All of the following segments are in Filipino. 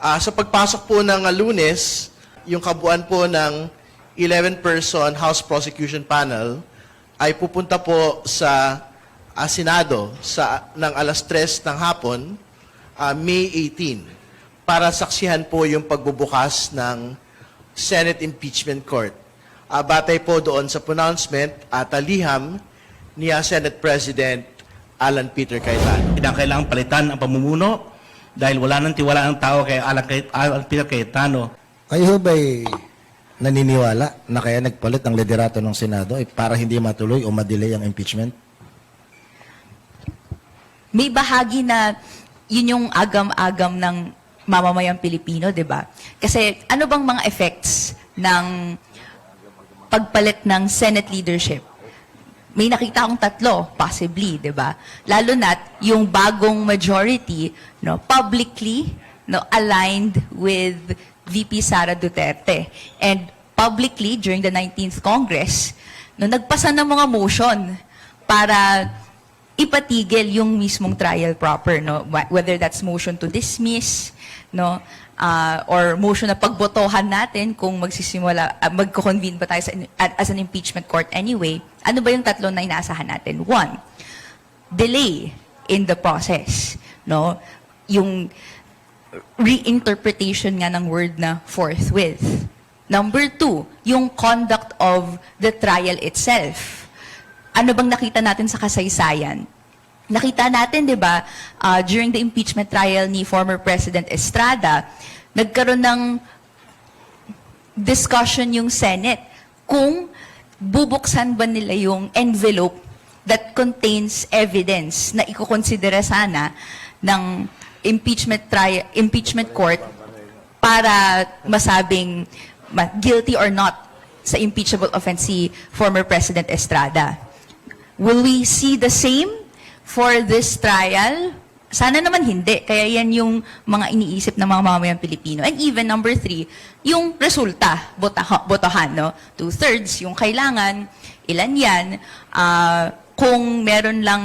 Sa pagpasok po ng Lunes, yung kabuuan po ng 11-person House Prosecution Panel ay pupunta po sa Senado ng alas 3 ng hapon, May 18, para saksihan po yung pagbubukas ng Senate Impeachment Court. Batay po doon sa pronouncement at liham ni Senate President Alan Peter Cayetano. Kailangan palitan ang pamumuno dahil wala nang tiwala ang tao kay Alan Peter Cayetano. Kayo ba'y naniniwala na kaya nagpalit ang liderato ng Senado para hindi matuloy o madelay ang impeachment? May bahagi na yun yung agam-agam ng mamamayang Pilipino, di ba? Kasi ano bang mga effects ng pagpalit ng Senate leadership? May nakita akong tatlo, possibly, di ba? Lalo na't yung bagong majority, publicly, aligned with VP Sara Duterte. And publicly, during the 19th Congress, nagpasa ng mga motion para ipatigil yung mismong trial proper, whether that's motion to dismiss, or motion na pagbotohan natin kung magko-convene ba tayo as an impeachment court anyway. Ano ba yung tatlo na inaasahan natin? One, delay in the process. Yung reinterpretation nga ng word na forthwith. Number two, yung conduct of the trial itself. Ano bang nakita natin sa kasaysayan? Nakita natin, di ba, during the impeachment trial ni former President Estrada, nagkaroon ng discussion yung Senate kung bubuksan ba nila yung envelope that contains evidence na ikukonsidera sana ng impeachment court para masabing guilty or not sa impeachable offense si former President Estrada. Will we see the same for this trial? Sana naman hindi. Kaya yan yung mga iniisip ng mga mamamayang Pilipino. And even number three, yung resulta, botohan, 2/3 yung kailangan, ilan yan, kung meron lang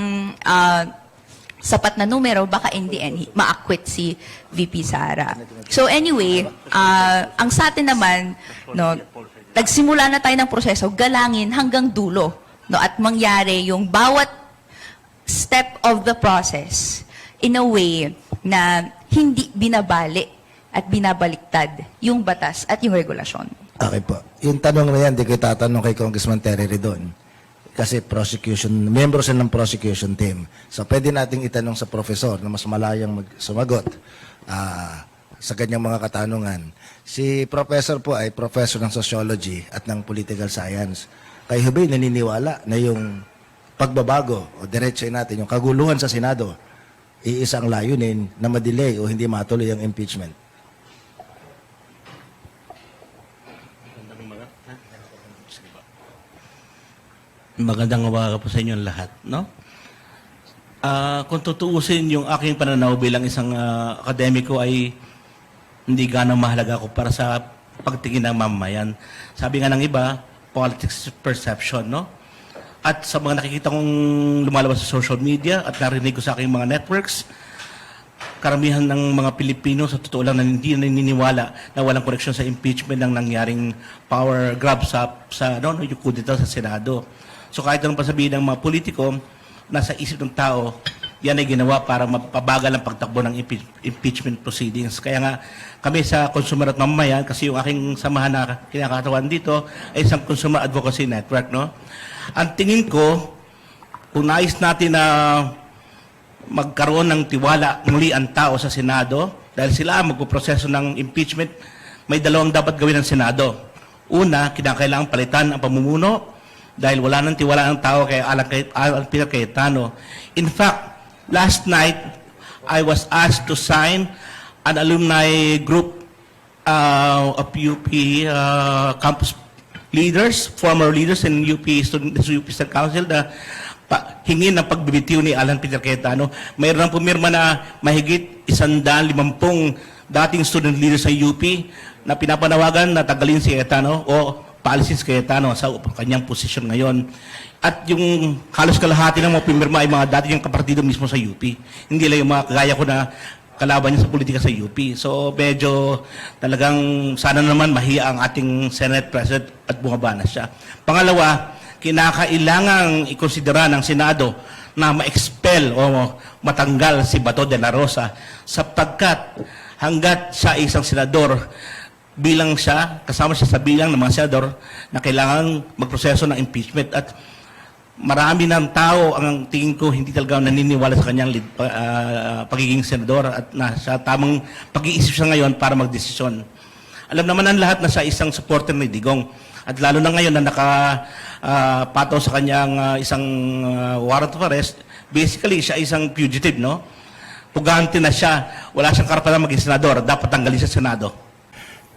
sapat na numero, baka in the end, ma-acquit si VP Sara. So anyway, ang sa atin naman, nagsimula na tayo ng proseso, galangin hanggang dulo, at mangyari yung bawat step of the process in a way na hindi binabali at binabaliktad yung batas at yung regulasyon. Okay po. Yung tanong na yan, di ko tatanong kay Congressman Terry Ridon. Kasi member sila ng prosecution team. So pwede nating itanong sa professor na mas malayang sumagot sa kanyang mga katanungan. Si professor po ay professor ng sociology at ng political science. Kayo ba'y naniniwala na yung pagbabago o diretso natin, yung kaguluhan sa Senado, iisang layunin na madelay o hindi matuloy ang impeachment? Magandang umaga po sa inyo lahat, kung tutuusin yung aking pananaw bilang isang akademiko ay hindi ganang mahalaga ako para sa pagtingin ng mamamayan. Sabi nga ng iba, politics perception, At sa mga nakikita kong lumalabas sa social media at narinig ko sa aking mga networks, karamihan ng mga Pilipino sa totoo lang na hindi naniniwala na walang koneksyon sa impeachment ng nangyaring power grab yung kudeta sa Senado. So kahit anong pasabihin ng mga politiko, nasa isip ng tao, yan ay ginawa para mapabagal ang pagtakbo ng impeachment proceedings. Kaya nga kami sa Consumer at Mamamayan, kasi yung aking samahan na kinakatawan dito ay isang Consumer Advocacy Network, Ang tingin ko, kung nais natin na magkaroon ng tiwala muli ang tao sa Senado, dahil sila magpuproseso ng impeachment, may dalawang dapat gawin ng Senado. Una, kinakailangan palitan ang pamumuno dahil wala nang tiwala ang tao kay Alan Peter Cayetano. In fact, last night, I was asked to sign an alumni group of UP campus leaders, former leaders in UP Student Council na hingin ng pagbibitiw ni Alan Peter Cayetano. Mayroon ng pumirma na mahigit 150 dating student leaders sa UP na pinapanawagan na tagalin si Cayetano o paalisin si Cayetano sa kanyang posisyon ngayon. At yung halos kalahati ng mga pumirma ay mga dating kapartido mismo sa UP. Hindi lang yung mga kagaya ko na kalaban niya sa politika sa UP. So medyo talagang sana naman mahiya ang ating Senate President at bumaba na siya. Pangalawa, kinakailangang ikonsidera ng Senado na ma-expel o matanggal si Bato de la Rosa sapagkat hanggat siya isang senador, bilang siya, kasama siya sa bilang ng mga senador na kailangan magproseso ng impeachment at marami ng tao ang tingin ko hindi talaga naniniwala sa kanyang pagiging senador at nasa tamang pag-iisip siya ngayon para magdesisyon. Alam naman ang lahat na siya isang supporter ni Digong at lalo na ngayon na nakapataw sa kanyang isang warrant of arrest, basically siya isang fugitive, no? Pugante na siya, wala siyang karapatan maging senador, dapat tanggalin sa Senado.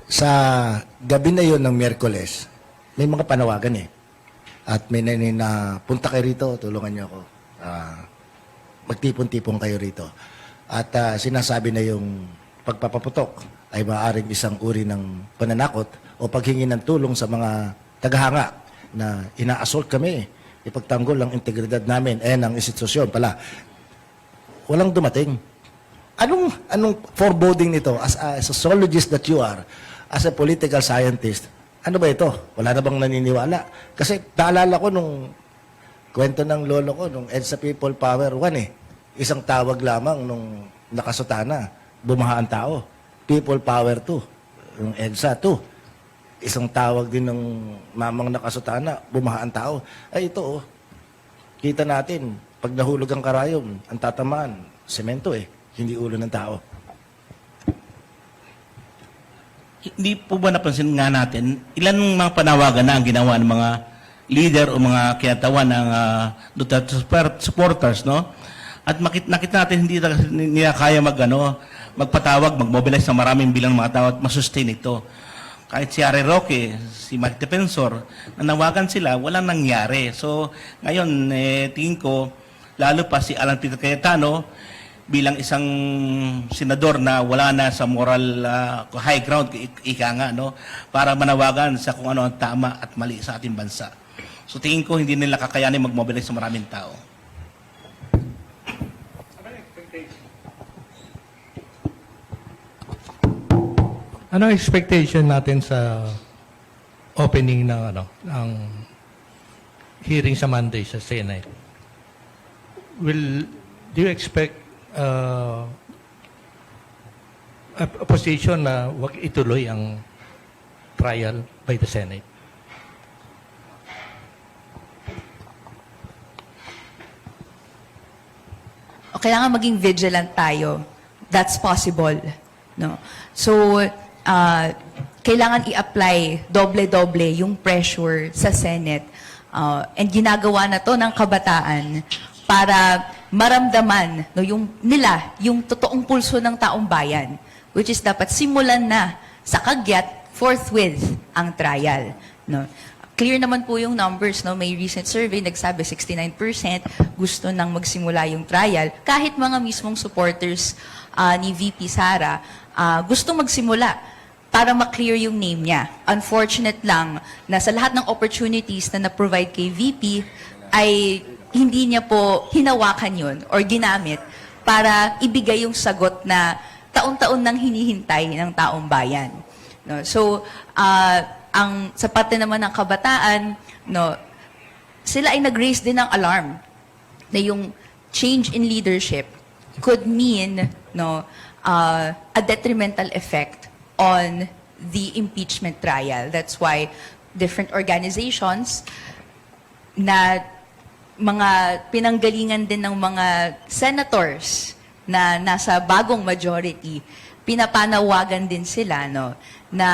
Sa gabi na yun ng Miyerkules, may mga panawagan eh. At may na punta kayo rito, tulungan niyo ako. Magtipon-tipon kayo rito. At sinasabi na yung pagpapaputok ay maaaring isang uri ng pananakot o paghingi ng tulong sa mga tagahanga na ina-assault kami, ipagtanggol ang integridad namin ng institusyon pala. Walang dumating. Anong foreboding nito as a sociologist that you are, as a political scientist? Ano ba ito? Wala na bang naniniwala? Kasi naalala ko nung kwento ng lolo ko, nung EDSA People Power 1 Isang tawag lamang nung nakasutana, bumaha ang tao. People Power 2, yung EDSA 2. Isang tawag din ng mamang nakasutana, bumaha ang tao. Ay ito kita natin, pag nahulog ang karayom, ang tatamaan, semento hindi ulo ng tao. Hindi po ba napansin nga natin, ilan mga panawagan na ang ginawa ng mga leader o mga kinatawan ng Duterte supporters, no? At nakita natin hindi nila kaya magpatawag, mag-mobilize ng maraming bilang mga tao at masustain ito. Kahit si Harry Roque, si Mike Defensor, nanawagan sila, walang nangyari. So, ngayon, tingin ko, lalo pa si Alan Peter Cayetano, bilang isang senador na wala na sa moral high ground, ika nga, no? Para manawagan sa kung ano ang tama at mali sa ating bansa. So tingin ko hindi nila kakayanin mag-mobilize sa maraming tao. Ano ang expectation natin sa opening ng ng hearing sa Monday sa Senate? Do you expect a position na wag ituloy ang trial by the Senate? O kailangan maging vigilant tayo. That's possible. No? So, kailangan i-apply doble-doble yung pressure sa Senate. And ginagawa na to ng kabataan para maramdaman yung totoong pulso ng taong bayan, which is dapat simulan na sa kagyat forthwith ang trial. No? Clear naman po yung numbers. No? May recent survey, nagsabi 69% gusto nang magsimula yung trial. Kahit mga mismong supporters ni VP Sara gusto magsimula para ma-clear yung name niya. Unfortunate lang na sa lahat ng opportunities na na-provide kay VP ay hindi niya po hinawakan yun or ginamit para ibigay yung sagot na taon-taon nang hinihintay ng taong bayan. No? So, ang sa parte naman ng kabataan, no, sila ay nag-raise din ng alarm na yung change in leadership could mean a detrimental effect on the impeachment trial. That's why different organizations na mga pinanggalingan din ng mga senators na nasa bagong majority, pinapanawagan din sila na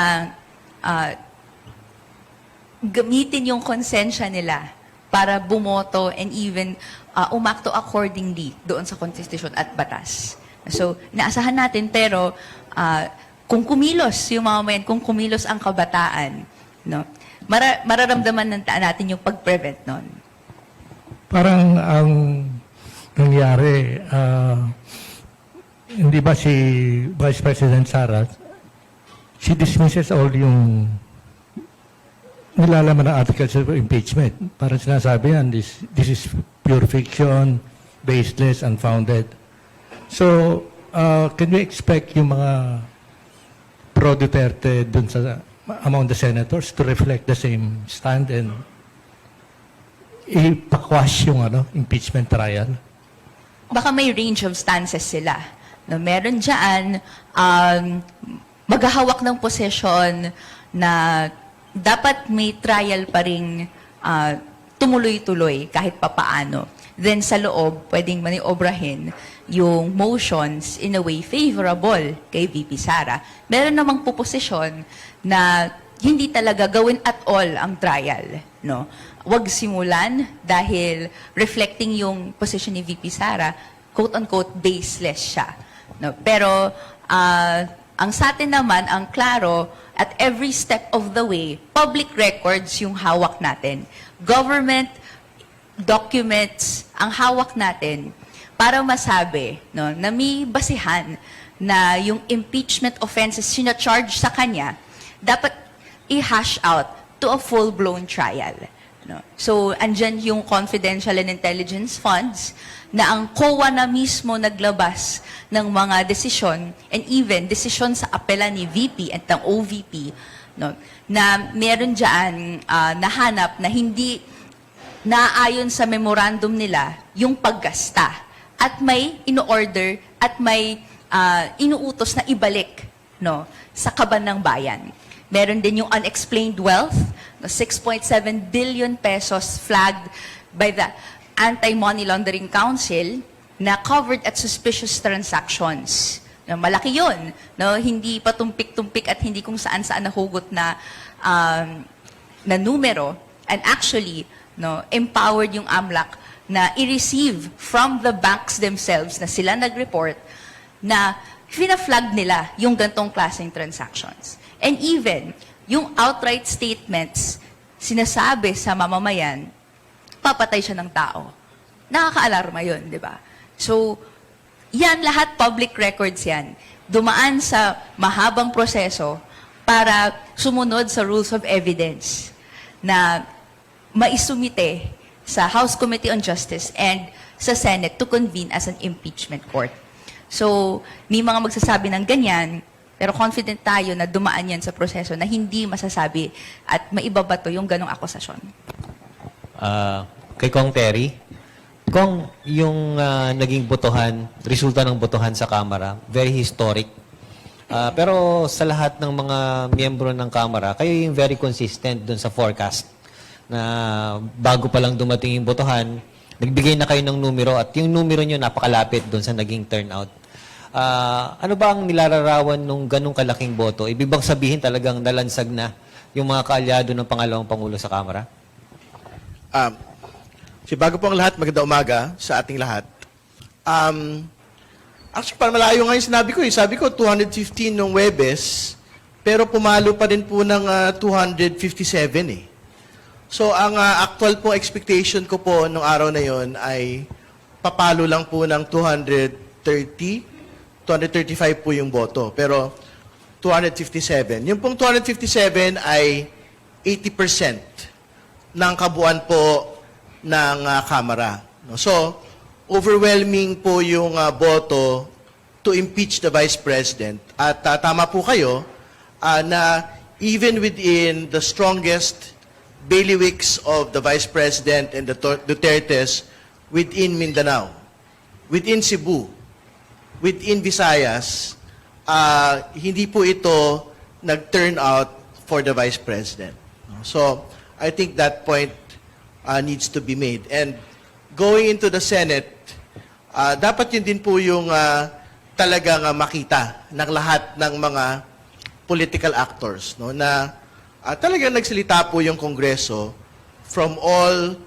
gamitin yung konsensya nila para bumoto and even umakto accordingly doon sa konstitusyon at batas. So, inaasahan natin pero kung kumilos yung mga mayan, kung kumilos ang kabataan, mararamdaman natin yung pag-prevent nun. Parang ang nangyari, hindi ba si Vice President Sara, she dismisses all yung nilalaman ng articles of impeachment. Parang sinasabi yan, this is pure fiction, baseless, unfounded. So, can we expect yung mga pro-Duterte dun sa among the senators to reflect the same stand and ipakwash yung impeachment trial? Baka may range of stances sila. No, meron dyan, maghahawak ng posisyon na dapat may trial pa rin tumuloy-tuloy kahit papaano. Then sa loob, pwedeng maniobrahin yung motions in a way favorable kay VP Sara. Meron namang puposisyon na hindi talaga gawin at all ang trial. No? Wag simulan dahil reflecting yung position ni VP Sara, quote-unquote, baseless siya. No? Pero ang sa atin naman, ang klaro, at every step of the way, public records yung hawak natin. Government documents ang hawak natin para masabi na may basihan na yung impeachment offenses sina-charge sa kanya, dapat i-hash out to a full-blown trial. No? So, andyan yung confidential and intelligence funds na ang COA na mismo naglabas ng mga desisyon and even desisyon sa apela ni VP at ng OVP, no, na meron dyan nahanap na hindi naayon sa memorandum nila yung paggasta at may ino-order at may inuutos na ibalik sa kaban ng bayan. Meron din yung unexplained wealth, 6.7 billion pesos flagged by the Anti-Money Laundering Council na covered at suspicious transactions. Malaki yun. Hindi patumpik-tumpik at hindi kung saan-saan nahugot na numero. And actually, empowered yung AMLAC na i-receive from the banks themselves na sila nag-report na fina-flag nila yung gantong klaseng transactions. And even, yung outright statements, sinasabi sa mamamayan, papatay siya ng tao. Nakaka-alarma yun, di ba? So, yan lahat public records yan. Dumaan sa mahabang proseso para sumunod sa rules of evidence na maisumite sa House Committee on Justice and sa Senate to convene as an impeachment court. So, may mga magsasabi ng ganyan, pero confident tayo na dumaan yan sa proseso na hindi masasabi at maibabato yung ganong akusasyon. Kay Kong Terry, Kong, yung naging botohan, resulta ng botohan sa Kamara, very historic. Pero sa lahat ng mga miyembro ng Kamara, kayo yung very consistent dun sa forecast na bago pa lang dumating yung botohan, nagbigay na kayo ng numero at yung numero nyo napakalapit dun sa naging turnout. Ano ba ang nilalarawan nung ganong kalaking boto? Ibig bang sabihin talagang nalansag na yung mga kaalyado ng pangalawang Pangulo sa Kamara? Bago po ang lahat, magandang umaga sa ating lahat. Actually, parang malayo nga yung sinabi ko. Sabi ko, 215 nung Webes, pero pumalo pa rin po ng 257 So, ang actual po expectation ko po nung araw na yon ay papalo lang po ng 235 po yung boto. Pero 257. Yung pong 257 ay 80% ng kabuuan po ng Kamara. So, overwhelming po yung boto to impeach the Vice President. At tama po kayo na even within the strongest bailiwicks of the Vice President and the Dutertes within Mindanao, within Cebu, within Visayas, hindi po ito nag-turn out for the Vice President. So, I think that point needs to be made. And going into the Senate, dapat yun din po yung talagang makita ng lahat ng mga political actors, na talagang nagsalita po yung Kongreso from all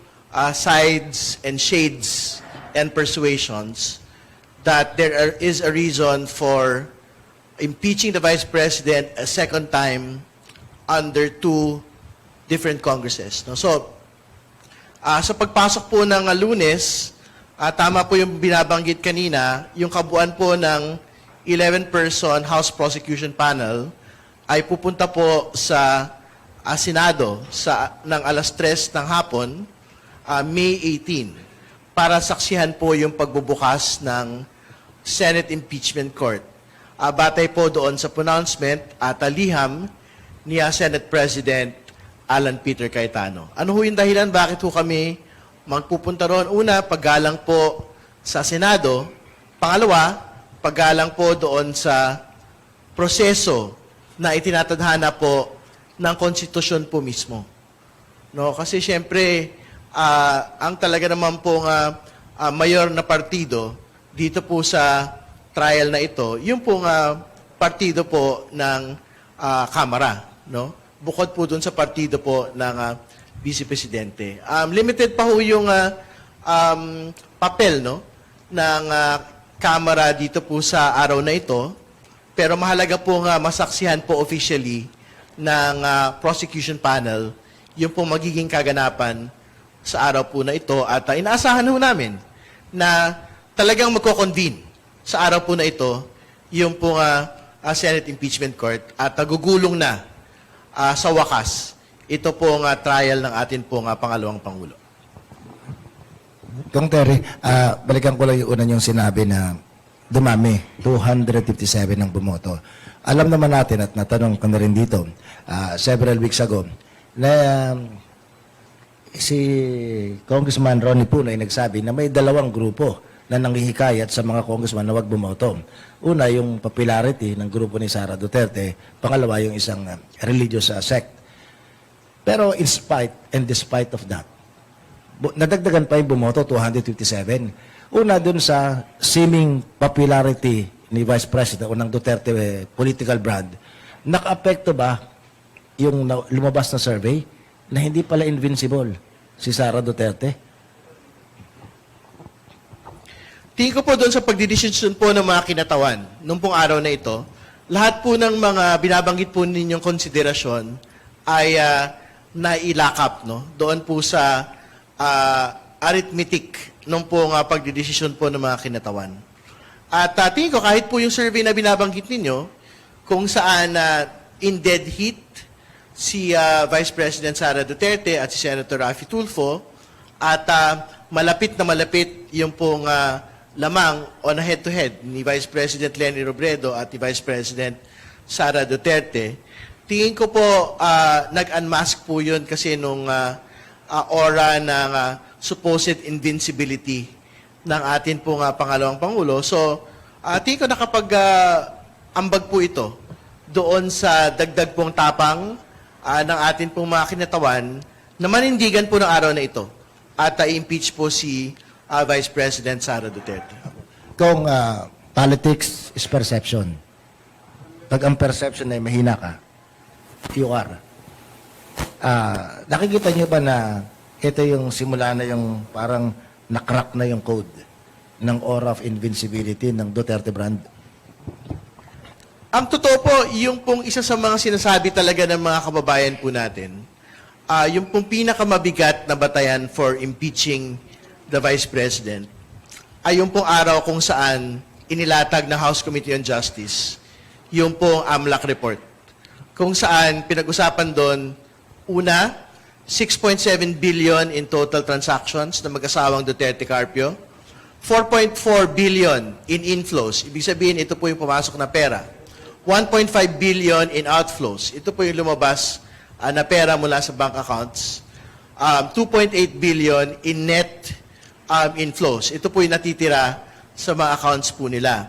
sides and shades and persuasions that there is a reason for impeaching the Vice President a second time under two different Congresses. So, sa pagpasok po ng Lunes, tama po yung binabanggit kanina, yung kabuuan po ng 11-person House Prosecution Panel ay pupunta po sa Senado ng alas 3 ng hapon, May 18, para saksihan po yung pagbubukas ng Senate Impeachment Court. Batay po doon sa pronouncement at liham ni Senate President Alan Peter Cayetano. Ano ho yung dahilan? Bakit ho kami magpupunta roon? Una, paggalang po sa Senado. Pangalawa, paggalang po doon sa proseso na itinatadhana po ng konstitusyon po mismo. No, kasi siyempre ang talaga naman pong mayor na partido dito po sa trial na ito, yung pong partido po ng Kamara, no? Bukod po doon sa partido po ng Vice Presidente. Limited pa ho yung papel, no, ng Kamara dito po sa araw na ito, pero mahalaga po masaksihan po officially ng prosecution panel yung po magiging kaganapan sa araw po na ito at inaasahan ho namin na talagang magko-convene sa araw po na ito yung po Senate Impeachment Court at gugulong na sa wakas ito po trial ng atin po pangalawang Pangulo. Kung Terry, balikan ko lang yung una yung sinabi na dumami, 257 ang bumoto. Alam naman natin at natanong ko na rin dito, several weeks ago, na si Congressman Ronnie Puna ay nagsabi na may dalawang grupo na nanghihikayat sa mga congressman na wag bumoto. Una, yung popularity ng grupo ni Sara Duterte. Pangalawa, yung isang religious sect. Pero in spite and despite of that, nadagdagan pa yung bumoto, 257. Una, dun sa seeming popularity ni Vice President o ng Duterte political brand, naka-apekto ba yung lumabas na survey na hindi pala invincible si Sara Duterte? Tingin ko po doon sa pagdidesisyon po ng mga kinatawan nung pong araw na ito, lahat po ng mga binabanggit po ninyong konsiderasyon ay nailakap, no? Doon po sa arithmetic nung pong pagdidesisyon po ng mga kinatawan. At tingin ko kahit po yung survey na binabanggit ninyo, kung saan in dead heat si Vice President Sara Duterte at si Senator Raffy Tulfo at malapit na malapit yung pong lamang on a head-to-head ni Vice President Leni Robredo at ni Vice President Sara Duterte, tingin ko po nag-unmask po yun kasi nung aura ng supposed invincibility ng atin pong pangalawang Pangulo. So, tingin ko nakapag-ambag po ito doon sa dagdag pong tapang ng atin pong mga kinatawan na manindigan po ng araw na ito at i-impeach po si Vice President Sara Duterte. Kung politics is perception, pag ang perception ay mahina ka, you are. Nakikita niyo ba na ito yung simula na yung parang nakrack na yung code ng aura of invincibility ng Duterte brand? Ang totoo po, yung pong isa sa mga sinasabi talaga ng mga kababayan po natin, yung pong pinakamabigat na batayan for impeaching the Vice President ay yung pong araw kung saan inilatag na House Committee on Justice yung pong AMLAC report. Kung saan pinag-usapan doon, una, 6.7 billion in total transactions na mag-asawang Duterte Carpio, 4.4 billion in inflows. Ibig sabihin, ito po yung pumasok na pera. 1.5 billion in outflows. Ito po yung lumabas na pera mula sa bank accounts. 2.8 billion in net inflows. Ito po yung natitira sa mga accounts po nila.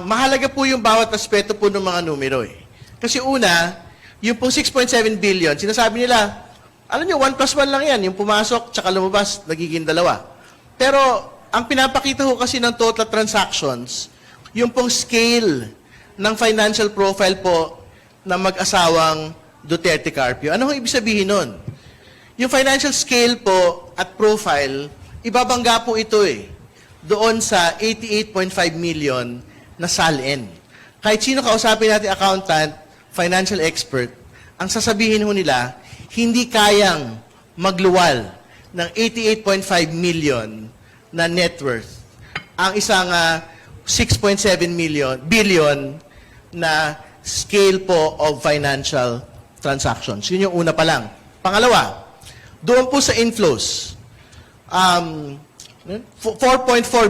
Mahalaga po yung bawat aspeto po ng mga numero eh. Kasi una, yung pong 6.7 billion, sinasabi nila, alam nyo, 1 plus 1 lang yan. Yung pumasok, tsaka lumabas, nagiging 2. Pero, ang pinapakita ko kasi ng total transactions, yung pong scale ng financial profile po ng mag-asawang Duterte Carpio. Ano ang ibig sabihin nun? Yung financial scale po at profile, ibabangga po ito doon sa 88.5 million na SALN. Kahit sino kausapin natin, accountant, financial expert, ang sasabihin ho nila, hindi kayang magluwal ng 88.5 million na net worth ang isang 6.7 billion na scale po of financial transactions. Yun yung una pa lang. Pangalawa, doon po sa inflows, 4.4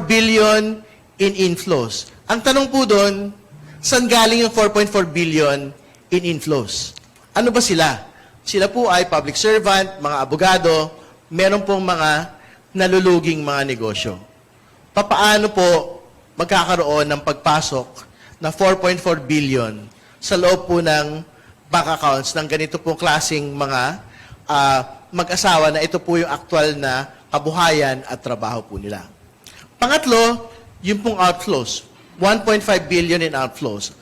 billion in inflows. Ang tanong po doon, saan galing yung 4.4 billion in inflows? Ano ba sila? Sila po ay public servant, mga abogado, meron pong mga naluluging mga negosyo. Papaano po magkakaroon ng pagpasok na 4.4 billion sa loob po ng bank accounts ng ganito pong klaseng mga mag-asawa na ito po yung aktual na kabuhayan at trabaho po nila. Pangatlo, yung pong outflows. 1.5 billion in outflows.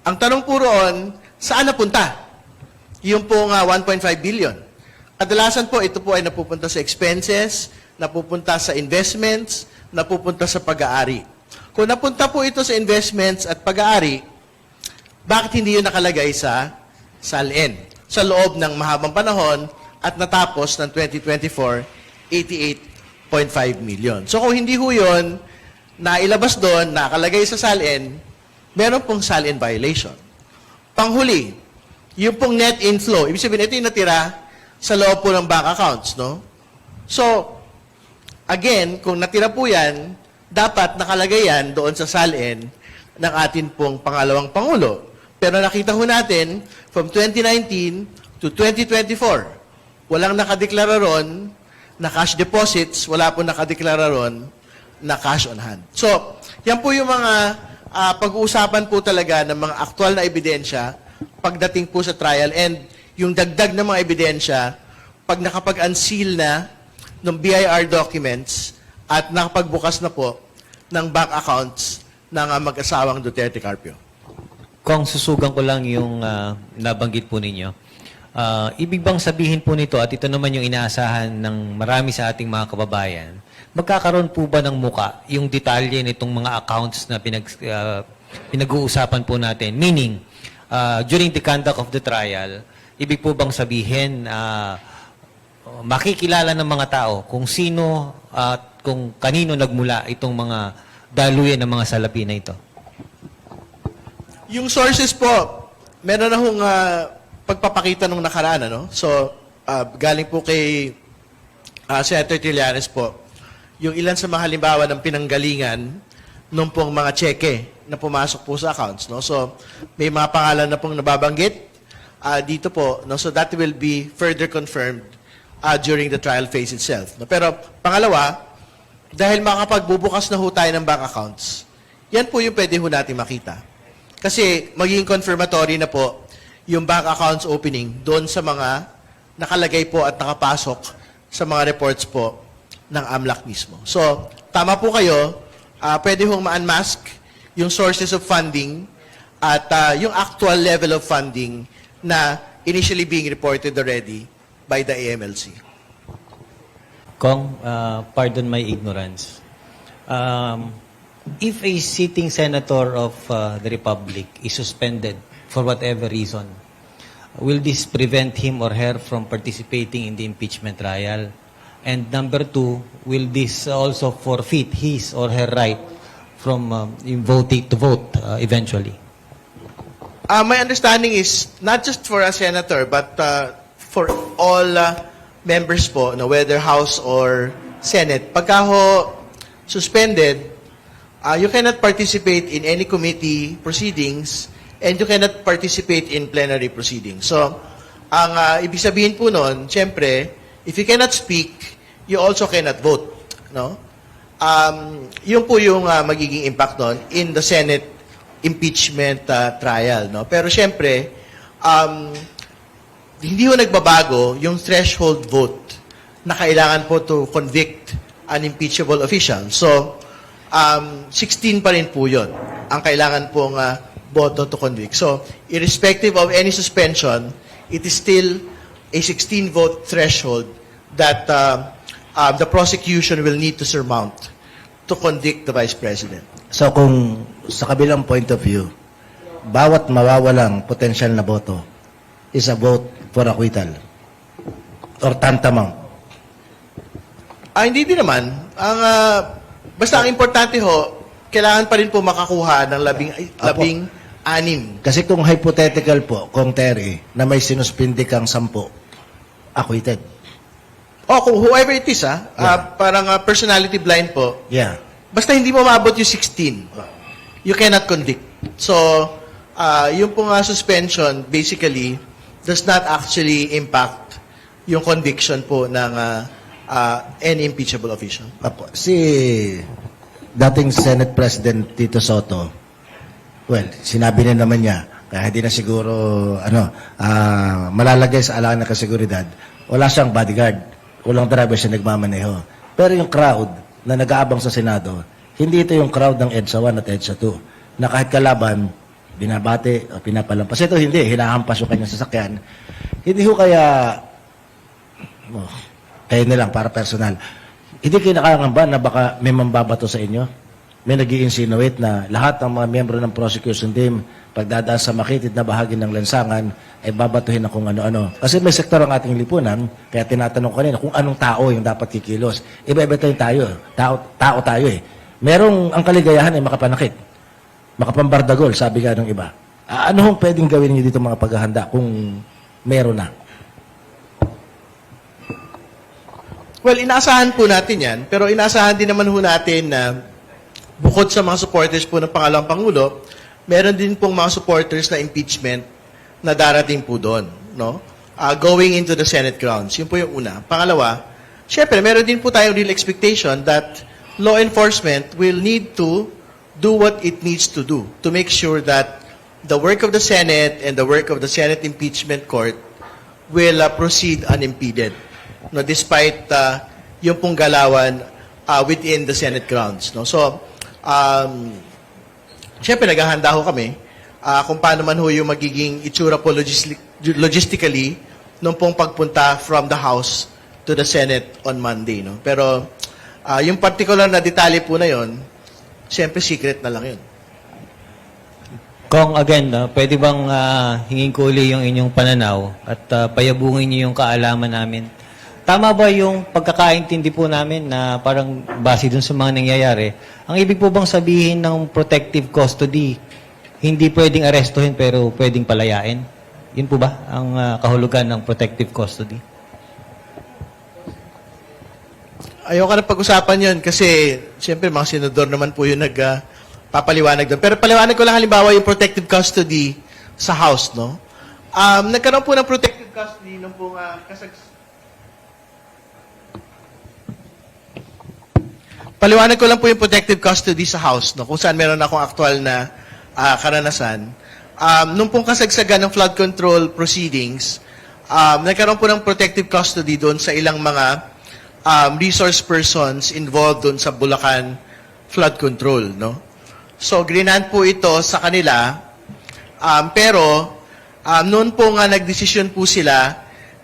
Ang tanong po roon, saan napunta? Yung pong 1.5 billion. Kadalasan po, ito po ay napupunta sa expenses, napupunta sa investments, napupunta sa pag-aari. Kung napunta po ito sa investments at pag-aari, bakit hindi yun nakalagay sa SALN? Sa loob ng mahabang panahon at natapos ng 2024, 88.5 million. So kung hindi ho yun, nailabas doon, nakalagay sa SALN, meron pong SALN violation. Panghuli, yung pong net inflow, ibig sabihin, ito yung natira sa loob po ng bank accounts, no? So, again, kung natira po yan, dapat nakalagay yan doon sa SALN ng atin pong pangalawang Pangulo. Pero nakita ho natin, from 2019 to 2024, walang nakadeklara ron na cash deposits, wala po nakadeklara ron na cash on hand. So, yan po yung mga pag-uusapan po talaga ng mga aktual na ebidensya pagdating po sa trial, and yung dagdag na mga ebidensya pag nakapag-unseal na ng BIR documents at nakapagbukas na po ng bank accounts ng mag-asawang Duterte Carpio. Kung susugan ko lang yung nabanggit po ninyo, ibig bang sabihin po nito, at ito naman yung inaasahan ng marami sa ating mga kababayan, magkakaroon po ba ng muka yung detalye nitong mga accounts na pinag-uusapan po natin? Meaning, during the conduct of the trial, ibig po bang sabihin, makikilala ng mga tao kung sino at kung kanino nagmula itong mga daluyan ng mga salapi na ito? Yung sources po, meron na hong pagpapakita nung nakaraan, ano? So, galing po kay Senator Trillanes po, yung ilan sa mga halimbawa ng pinanggalingan nung pong mga cheque na pumasok po sa accounts, no? So, may mga pangalan na pong nababanggit dito po, no? So, that will be further confirmed during the trial phase itself. No? Pero, pangalawa, dahil makapagbubukas na ho tayo ng bank accounts, yan po yung pwede ho natin makita. Kasi magiging confirmatory na po yung bank accounts opening doon sa mga nakalagay po at nakapasok sa mga reports po ng AMLAC mismo. So, tama po kayo, pwede hong ma-unmask yung sources of funding at yung actual level of funding na initially being reported already by the AMLC. Kong, pardon my ignorance. If a sitting senator of the Republic is suspended for whatever reason, will this prevent him or her from participating in the impeachment trial? And number two, will this also forfeit his or her right from voting to vote eventually? My understanding is not just for a senator, but for all members po, no, whether House or Senate. Pagka ho suspended, you cannot participate in any committee proceedings and you cannot participate in plenary proceedings. So, ang ibig sabihin po nun, siyempre, if you cannot speak, you also cannot vote. No? Yun po yung magiging impact nun in the Senate impeachment trial. No? Pero siyempre, hindi ho nagbabago yung threshold vote na kailangan po to convict an impeachable official. So, 16 pa rin po yun ang kailangan pong boto to convict. So, irrespective of any suspension, it is still a 16-vote threshold that the prosecution will need to surmount to convict the Vice President. So kung sa kabilang point of view, bawat mawawalang potensyal na boto is a vote for acquittal or tantamount. Hindi din naman. Basta ang importante ho, kailangan pa rin po makakuha ng labing anim. Kasi kung hypothetical po, kung Terry, na may sinuspindi kang 10, acquitted. Kung whoever it is, parang personality blind po, Yeah. basta hindi mo maabot yung 16, you cannot convict. So, yung pong suspension basically does not actually impact yung conviction po ng any impeachable official. Apo, si dating Senate President Tito Soto, well, sinabi na naman niya, kaya hindi na siguro malalagay sa alangan ng kasiguridad, wala siyang bodyguard, walang driver siya nagmamaneho. Pero yung crowd na nag-aabang sa Senado, hindi ito yung crowd ng EDSA 1 at EDSA 2 na kahit kalaban, binabate o pinapalampas. Ito hindi, hinahampas yung kanyang sasakyan. Hindi ho kaya, kayo na lang para personal, hindi kayo nakakangamba na baka may mambabato sa inyo? May nag-i-insinuate na lahat ng mga miyembro ng prosecution team pagdadaan sa makitid na bahagi ng lansangan ay babatuhin ng kung ano-ano. Kasi may sektor ang ating lipunan, kaya tinatanong ko kanina kung anong tao yung dapat kikilos. Iba-iba tayo. Tao tayo eh. Merong ang kaligayahan ay makapanakit. Makapambardagol, sabi nga ng iba. Ano hong pwedeng gawin niyo dito mga paghahanda kung meron na? Well, inaasahan po natin yan, pero inaasahan din naman po natin na bukod sa mga supporters po ng pangalawang Pangulo, meron din pong mga supporters na impeachment na darating po doon, no? Going into the Senate grounds. Yun po yung una. Pangalawa, syempre, meron din po tayong real expectation that law enforcement will need to do what it needs to do to make sure that the work of the Senate and the work of the Senate Impeachment Court will proceed unimpeded, no, despite yung pong galawan within the Senate grounds, no? So, syempre naghahanda ho kami kung paano man ho yung magiging itsura po logistically nung pong pagpunta from the House to the Senate on Monday, no? Pero yung particular na detalye po na yon, syempre secret na lang yun. Kung again, pwede bang hingin ko uli yung inyong pananaw at payabungin niyo yung kaalaman namin? Tama ba yung pagkakaintindi po namin na parang base dun sa mga nangyayari? Ang ibig po bang sabihin ng protective custody, hindi pwedeng arestuhin pero pwedeng palayain? Yun po ba ang kahulugan ng protective custody? Ayoko na pag-usapan yun kasi siyempre mga senador naman po yung nagpapaliwanag doon. Pero paliwanag ko lang halimbawa yung protective custody sa House, no? Nagkaroon po ng protective custody nung pong paliwanag ko lang po yung protective custody sa House, no? Kung saan meron akong aktual na karanasan. Nung pong kasagsagan ng flood control proceedings, nagkaroon po ng protective custody doon sa ilang mga resource persons involved doon sa Bulacan flood control, no? So, grinant po ito sa kanila, pero noon po nga nagdesisyon po sila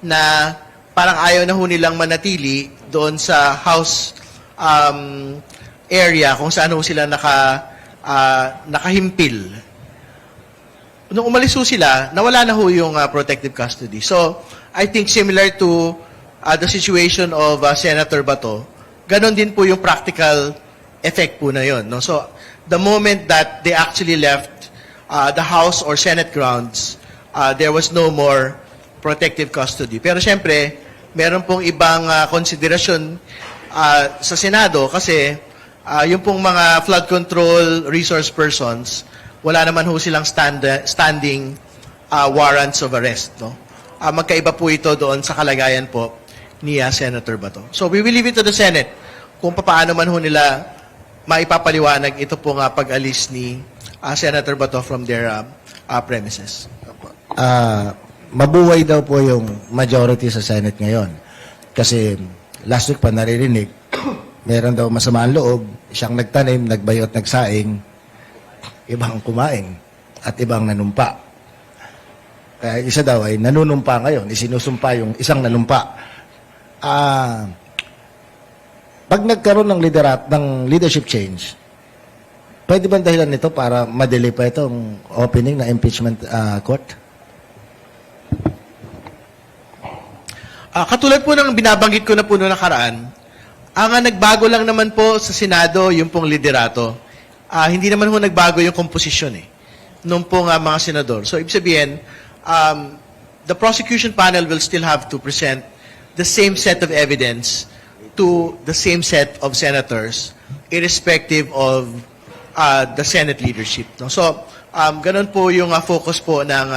na parang ayaw na ho nilang manatili doon sa House area kung saan ho sila nakahimpil. Nung umalis ho sila, nawala na ho yung protective custody. So, I think similar to the situation of Senator Bato, ganon din po yung practical effect po na yun, no? So, the moment that they actually left the House or Senate grounds, there was no more protective custody. Pero syempre, meron pong ibang konsiderasyon sa Senado kasi yung pong mga flood control resource persons, wala naman ho silang standing warrants of arrest, no? Magkaiba po ito doon sa kalagayan po ni Senator Bato. So we will leave it to the Senate kung paano man ho nila maipapaliwanag ito po nga pag-alis ni Senator Bato from their premises. Mabuhay daw po yung majority sa Senate ngayon. Kasi last week pa naririnig, meron daw masama ang loob, siyang nagtanim, nagbayo at nagsaing, ibang kumain at ibang nanumpa. Kaya isa daw ay nanunumpa ngayon, isinusumpa yung isang nanumpa. Pag nagkaroon ng leadership change, pwede ba dahilan nito para madelay pa itong opening na impeachment court? Katulad po ng binabanggit ko na po noong nakaraan, ang nagbago lang naman po sa Senado yung pong liderato. Hindi naman po nagbago yung komposisyon nung pong mga senador. So, ibig sabihin, the prosecution panel will still have to present the same set of evidence to the same set of senators irrespective of the Senate leadership. No? So, ganun po yung focus po ng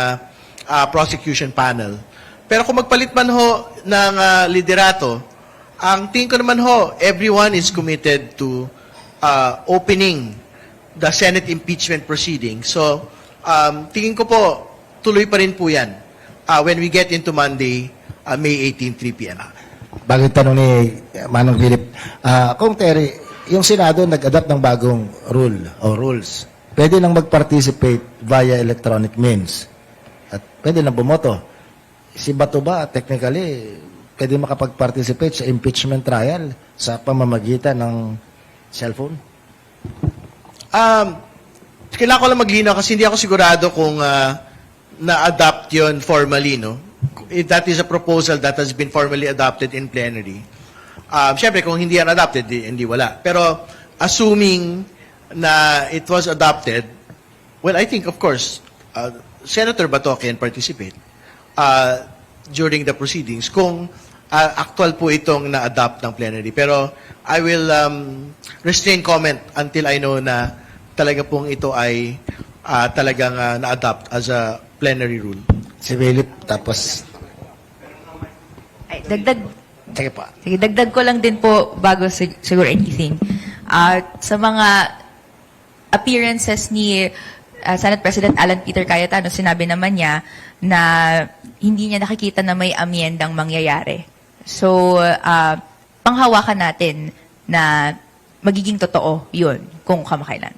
prosecution panel. Pero kung magpalit man ho ng liderato, ang tingin ko naman ho, everyone is committed to opening the Senate impeachment proceeding. So, tingin ko po, tuloy pa rin po yan when we get into Monday, May 18, 3 p.m. Bagong tanong ni Manong Philip. Kung Terry, yung Senado nag-adapt ng bagong rule o rules. Pwede nang mag-participate via electronic means. At pwede nang bumoto. Si Bato ba, technically, pwede makapag-participate sa impeachment trial sa pamamagitan ng cellphone? Kailangan ko lang maglinaw kasi hindi ako sigurado kung na-adopt yon formally, no? If that is a proposal that has been formally adopted in plenary. Siyempre, kung hindi yan adopted, hindi wala. Pero assuming na it was adopted, well, I think, of course, Senator Bato can participate during the proceedings kung actual po itong na-adopt ng plenary. Pero I will restrain comment until I know na talaga pong ito ay talagang na-adopt as a plenary rule. Si Philip, tapos... Ay, dagdag, Sige pa. sige, dagdag ko lang din po bago siguro anything. Sa mga appearances ni Senate President Alan Peter Cayetano, sinabi naman niya na hindi niya nakikita na may amyendang mangyayari. So, panghawakan natin na magiging totoo yun kung kamakailan.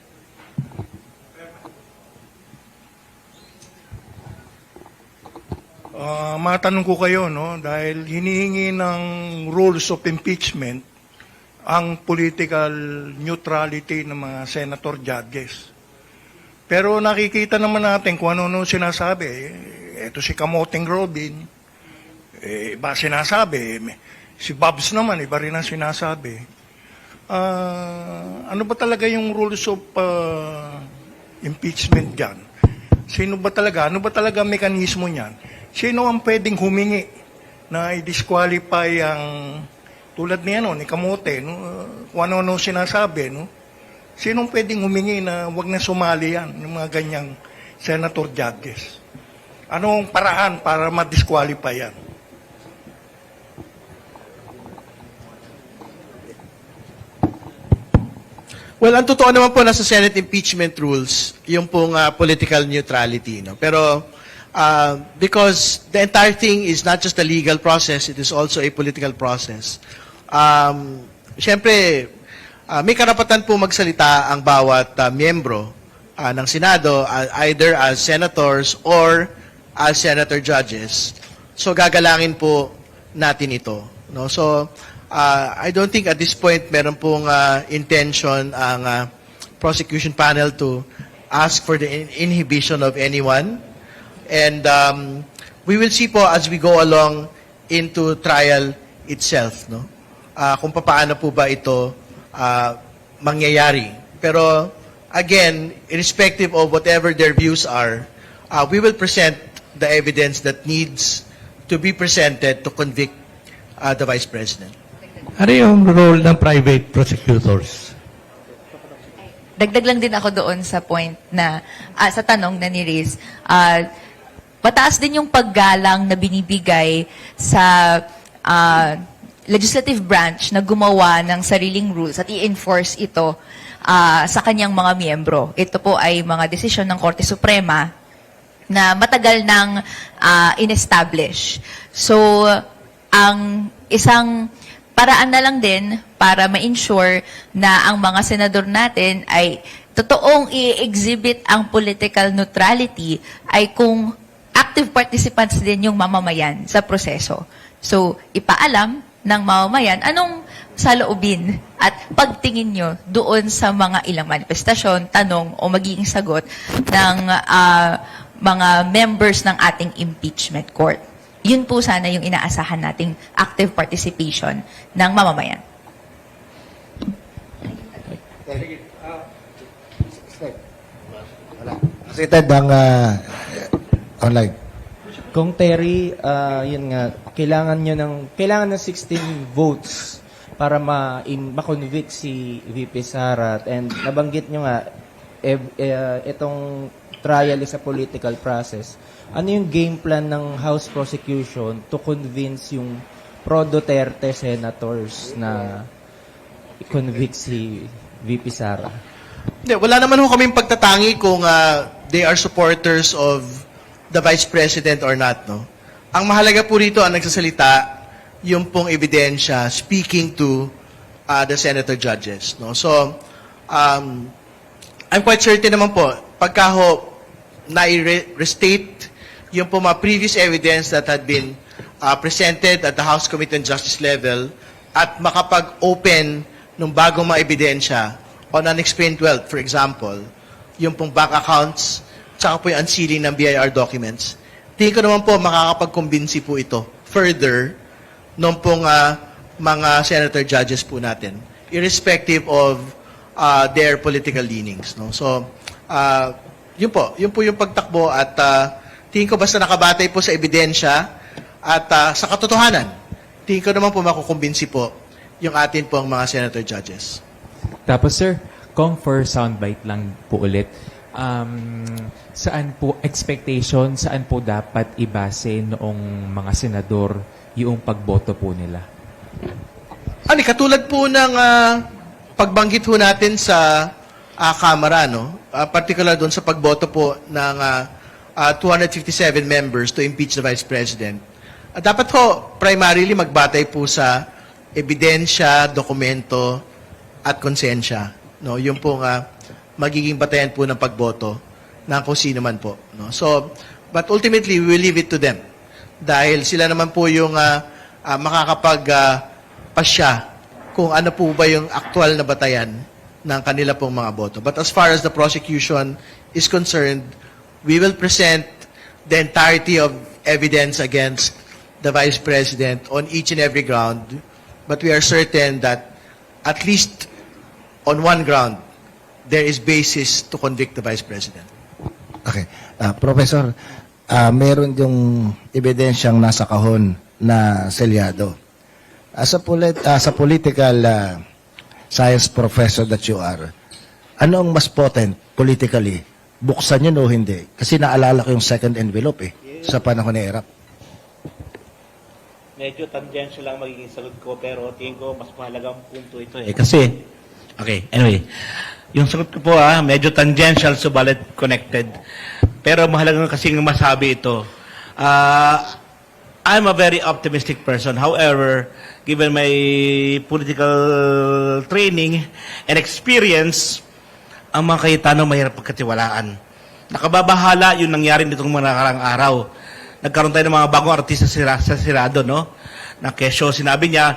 Matanong ko kayo, no, dahil hinihingi ng rules of impeachment ang political neutrality ng mga senator judges. Pero nakikita naman natin kung ano sinasabi. Ito si Kamoting Robin, iba sinasabi. Si Babs naman, iba rin ang sinasabi. Ano ba talaga yung rules of impeachment dyan? Sino ba talaga? Ano ba talaga ang mekanismo niyan? Sino ang pwedeng humingi na i-disqualify ang tulad ni Kamote, no? Kung ano sinasabi, no? Sino ang pwedeng humingi na wag na sumali yan, yung mga ganyang senator judges? Anong paraan para ma-disqualify yan? Well, ang totoo naman po nasa Senate impeachment rules, yung pong political neutrality. No? Pero because the entire thing is not just a legal process, it is also a political process. Siyempre, may karapatan po magsalita ang bawat miyembro ng Senado, either as senators or as senator judges. So gagalangin po natin ito. No? So I don't think at this point meron pong intention ang prosecution panel to ask for the inhibition of anyone. And we will see po as we go along into trial itself, no? Kung paano po ba ito mangyayari. Pero again, irrespective of whatever their views are, we will present the evidence that needs to be presented to convict the Vice President. Ano yung role ng private prosecutors? Dagdag lang din ako doon sa point na, sa tanong na ni-raise. Mataas din yung paggalang na binibigay sa legislative branch na gumawa ng sariling rules at i-enforce ito sa kanyang mga miyembro. Ito po ay mga desisyon ng Korte Suprema na matagal nang in-establish. So, ang isang paraan na lang din para ma-ensure na ang mga senador natin ay totoong i-exhibit ang political neutrality ay kung active participants din yung mamamayan sa proseso. So, ipaalam ng mamamayan anong saloobin at pagtingin nyo doon sa mga ilang manifestasyon, tanong o magiging sagot ng mga members ng ating impeachment court. Yun po sana yung inaasahan nating active participation ng mamamayan. Seated ang online. Kung Terry, yun nga, kailangan ng 16 votes para ma-convict si VP Sara. And nabanggit nyo nga, itong trial is a political process. Ano yung game plan ng House prosecution to convince yung pro-Duterte senators na i-convict si VP Sara? Hindi, wala naman ho kaming pagtatangi kung they are supporters of the Vice President or not, no? Ang mahalaga po rito ang nagsasalita, yung pong ebidensya speaking to the senator judges, no? So, I'm quite certain naman po, pagka ho na-restate yung po mga previous evidence that had been presented at the House Committee on Justice level at makapag-open ng bagong mga ebidensya on unexplained wealth, for example, yung pong bank accounts, tsaka po yung unsealing ng BIR documents, tingin ko naman po makakapag-convince po ito further nung pong mga senator judges po natin, irrespective of their political leanings. No? So, yun po yung pagtakbo at tingin ko basta nakabatay po sa ebidensya at sa katotohanan, tingin ko naman po makukumbinsi po yung atin pong mga senator judges. Tapos sir, kung for soundbite lang po ulit, saan po saan po dapat ibase noong mga senador yung pagboto po nila? Katulad po ng pagbanggit po natin sa Kamara, no? Particular doon sa pagboto po ng 257 members to impeach the Vice President. Dapat po primarily magbatay po sa ebidensya, dokumento, at konsensya. No? Yung pong magiging batayan po ng pagboto ng kung sino man po. No? So, but ultimately, we will leave it to them. Dahil sila naman po yung makakapagpasya kung ano po ba yung aktual na batayan ng kanila pong mga boto. But as far as the prosecution is concerned, we will present the entirety of evidence against the Vice President on each and every ground. But we are certain that at least on one ground, there is basis to convict the Vice President. Okay. Professor, meron yung ebidensyang nasa kahon na selyado. Sa political science professor that you are, ano ang mas potent politically? Buksan yun o hindi? Kasi naalala ko yung second envelope sa panahon ni Erap. Medyo tangential lang magiging sagot ko, pero tingin ko mas mahalagang punto ito Kasi, okay, anyway, yung sagot ko po medyo tangential, subalit connected. Pero mahalagang kasing masabi ito. I'm a very optimistic person. However, given my political training and experience, ang mga Cayetano mahirap pagkatiwalaan. Nakababahala yung nangyari nitong mga nakarang araw. Nagkaroon tayo ng mga bagong artista sa Senado, no? Na kesyo, sinabi niya,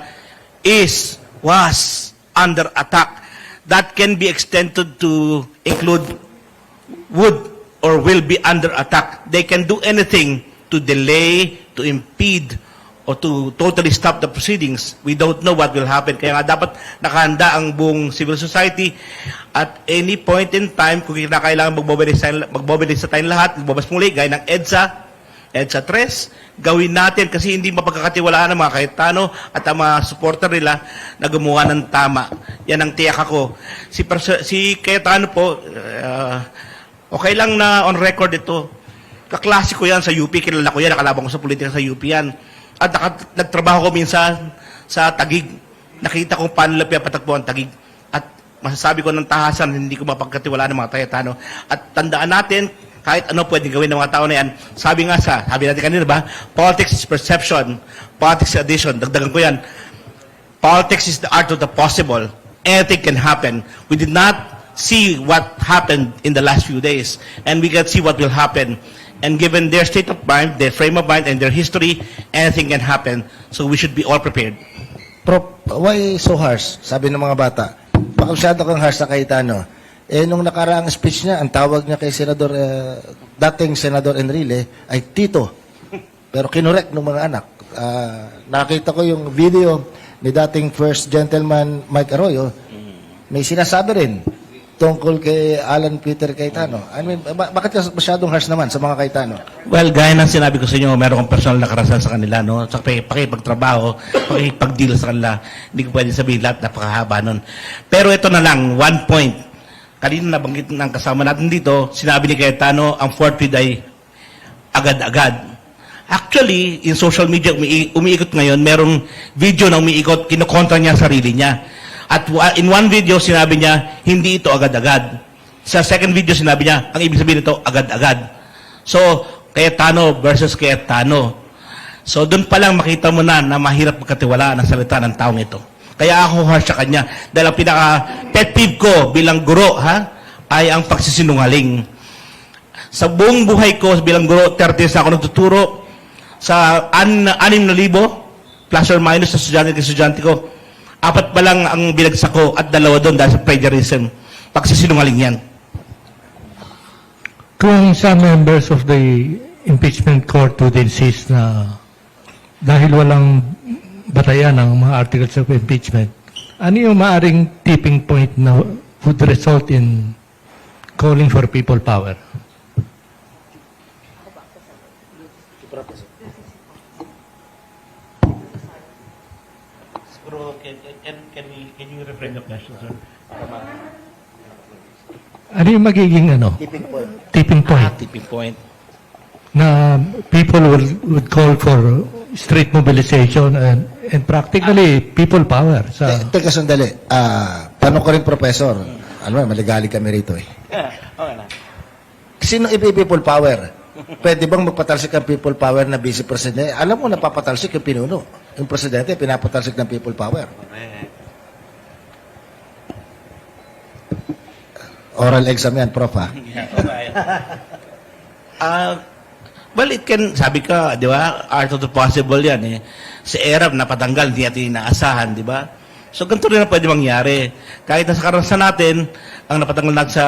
was under attack. That can be extended to include would or will be under attack. They can do anything to delay, to impede, o to totally stop the proceedings. We don't know what will happen. Kaya nga dapat nakahanda ang buong civil society at any point in time, kung kailangan magmobilize tayong lahat, magbabas muli, gaya ng EDSA 3, gawin natin kasi hindi mapagkakatiwalaan ng mga Cayetano at ang mga supporter nila na gumawa ng tama. Yan ang tiyak ako. Si Cayetano po, okay lang na on record ito. Kaklase ko yan sa UP, kilala ko yan, nakalaban ko sa politika sa UP yan. At nagtrabaho ko minsan sa Taguig. Nakita kong paano nila pinapatagpo ang Taguig. At masasabi ko ng tahasan, hindi ko mapagkatiwalaan ng mga Cayetano. At tandaan natin, kahit ano pwedeng gawin ng mga tao na yan. Sabi natin kanina ba, politics is perception, politics is addition. Dagdagan ko yan. Politics is the art of the possible. Anything can happen. We did not see what happened in the last few days. And we can see what will happen. And given their state of mind, their frame of mind, and their history, anything can happen. So we should be all prepared. Prof, why so harsh? Sabi ng mga bata. Pakasyado kang harsh sa Cayetano. Nung nakaraang speech niya, ang tawag niya kay Senador, dating Senador Enrile, ay Tito. Pero kinorek ng mga anak. Nakita ko yung video ni dating First Gentleman Mike Arroyo, may sinasabi rin. tungkol kay Alan Peter Cayetano. I mean, bakit ka masyadong harsh naman sa mga Cayetano? Well, gaya ng sinabi ko sa inyo, meron akong personal na karanasan sa kanila, no? Sa pakipagtrabaho, pakipag-deal sa kanila. Hindi ko pwede sabihin lahat, napakahaba nun. Pero ito na lang, one point. Kanina nabanggit ng kasama natin dito, sinabi ni Cayetano, ang fourth feed ay agad-agad. Actually, in social media, umiikot ngayon, merong video na umiikot, kinokontra niya ang sarili niya. At in one video, sinabi niya, hindi ito agad-agad. Sa second video, sinabi niya, ang ibig sabihin nito, agad-agad. So, Cayetano versus Cayetano. So, doon pa lang makita mo na mahirap magkatiwalaan ang salita ng taong ito. Kaya ako harsh sa kanya. Dahil ang pinaka-pet peeve ko bilang guro, ay ang pagsisinungaling. Sa buong buhay ko bilang guro, 30 years na ako nagtuturo, sa 6,000 plus or minus sa estudyante ko, 4 pa lang ang binagsak ko at 2 doon dahil sa plagiarism. Pagsisinungaling yan. Kung some members of the impeachment court would insist na dahil walang batayan ng mga articles of impeachment, ano yung maaring tipping point na would result in calling for people power? Can you reframe the question, sir? Ano yung magiging Tipping point. tipping point Tipping point. na people would call for street mobilization and practically people power sa Teka sandali. Tanong ko rin, Professor. Ano, maligali kami rito eh. Okay na. Sino people power? Pwede bang magpatalsik ang people power na vice president? Alam mo, napapatalsik yung pinuno. Yung presidente, pinapatalsik ng people power. Oral exam yan, Prof. Ha? Well, it can, sabi ka, di ba, art of the possible yan eh. Si Arab napatanggal, hindi natin inaasahan, di ba? So, ganito rin ang pwede mangyari. Kahit na sa karanasan natin, ang napatanggal natin sa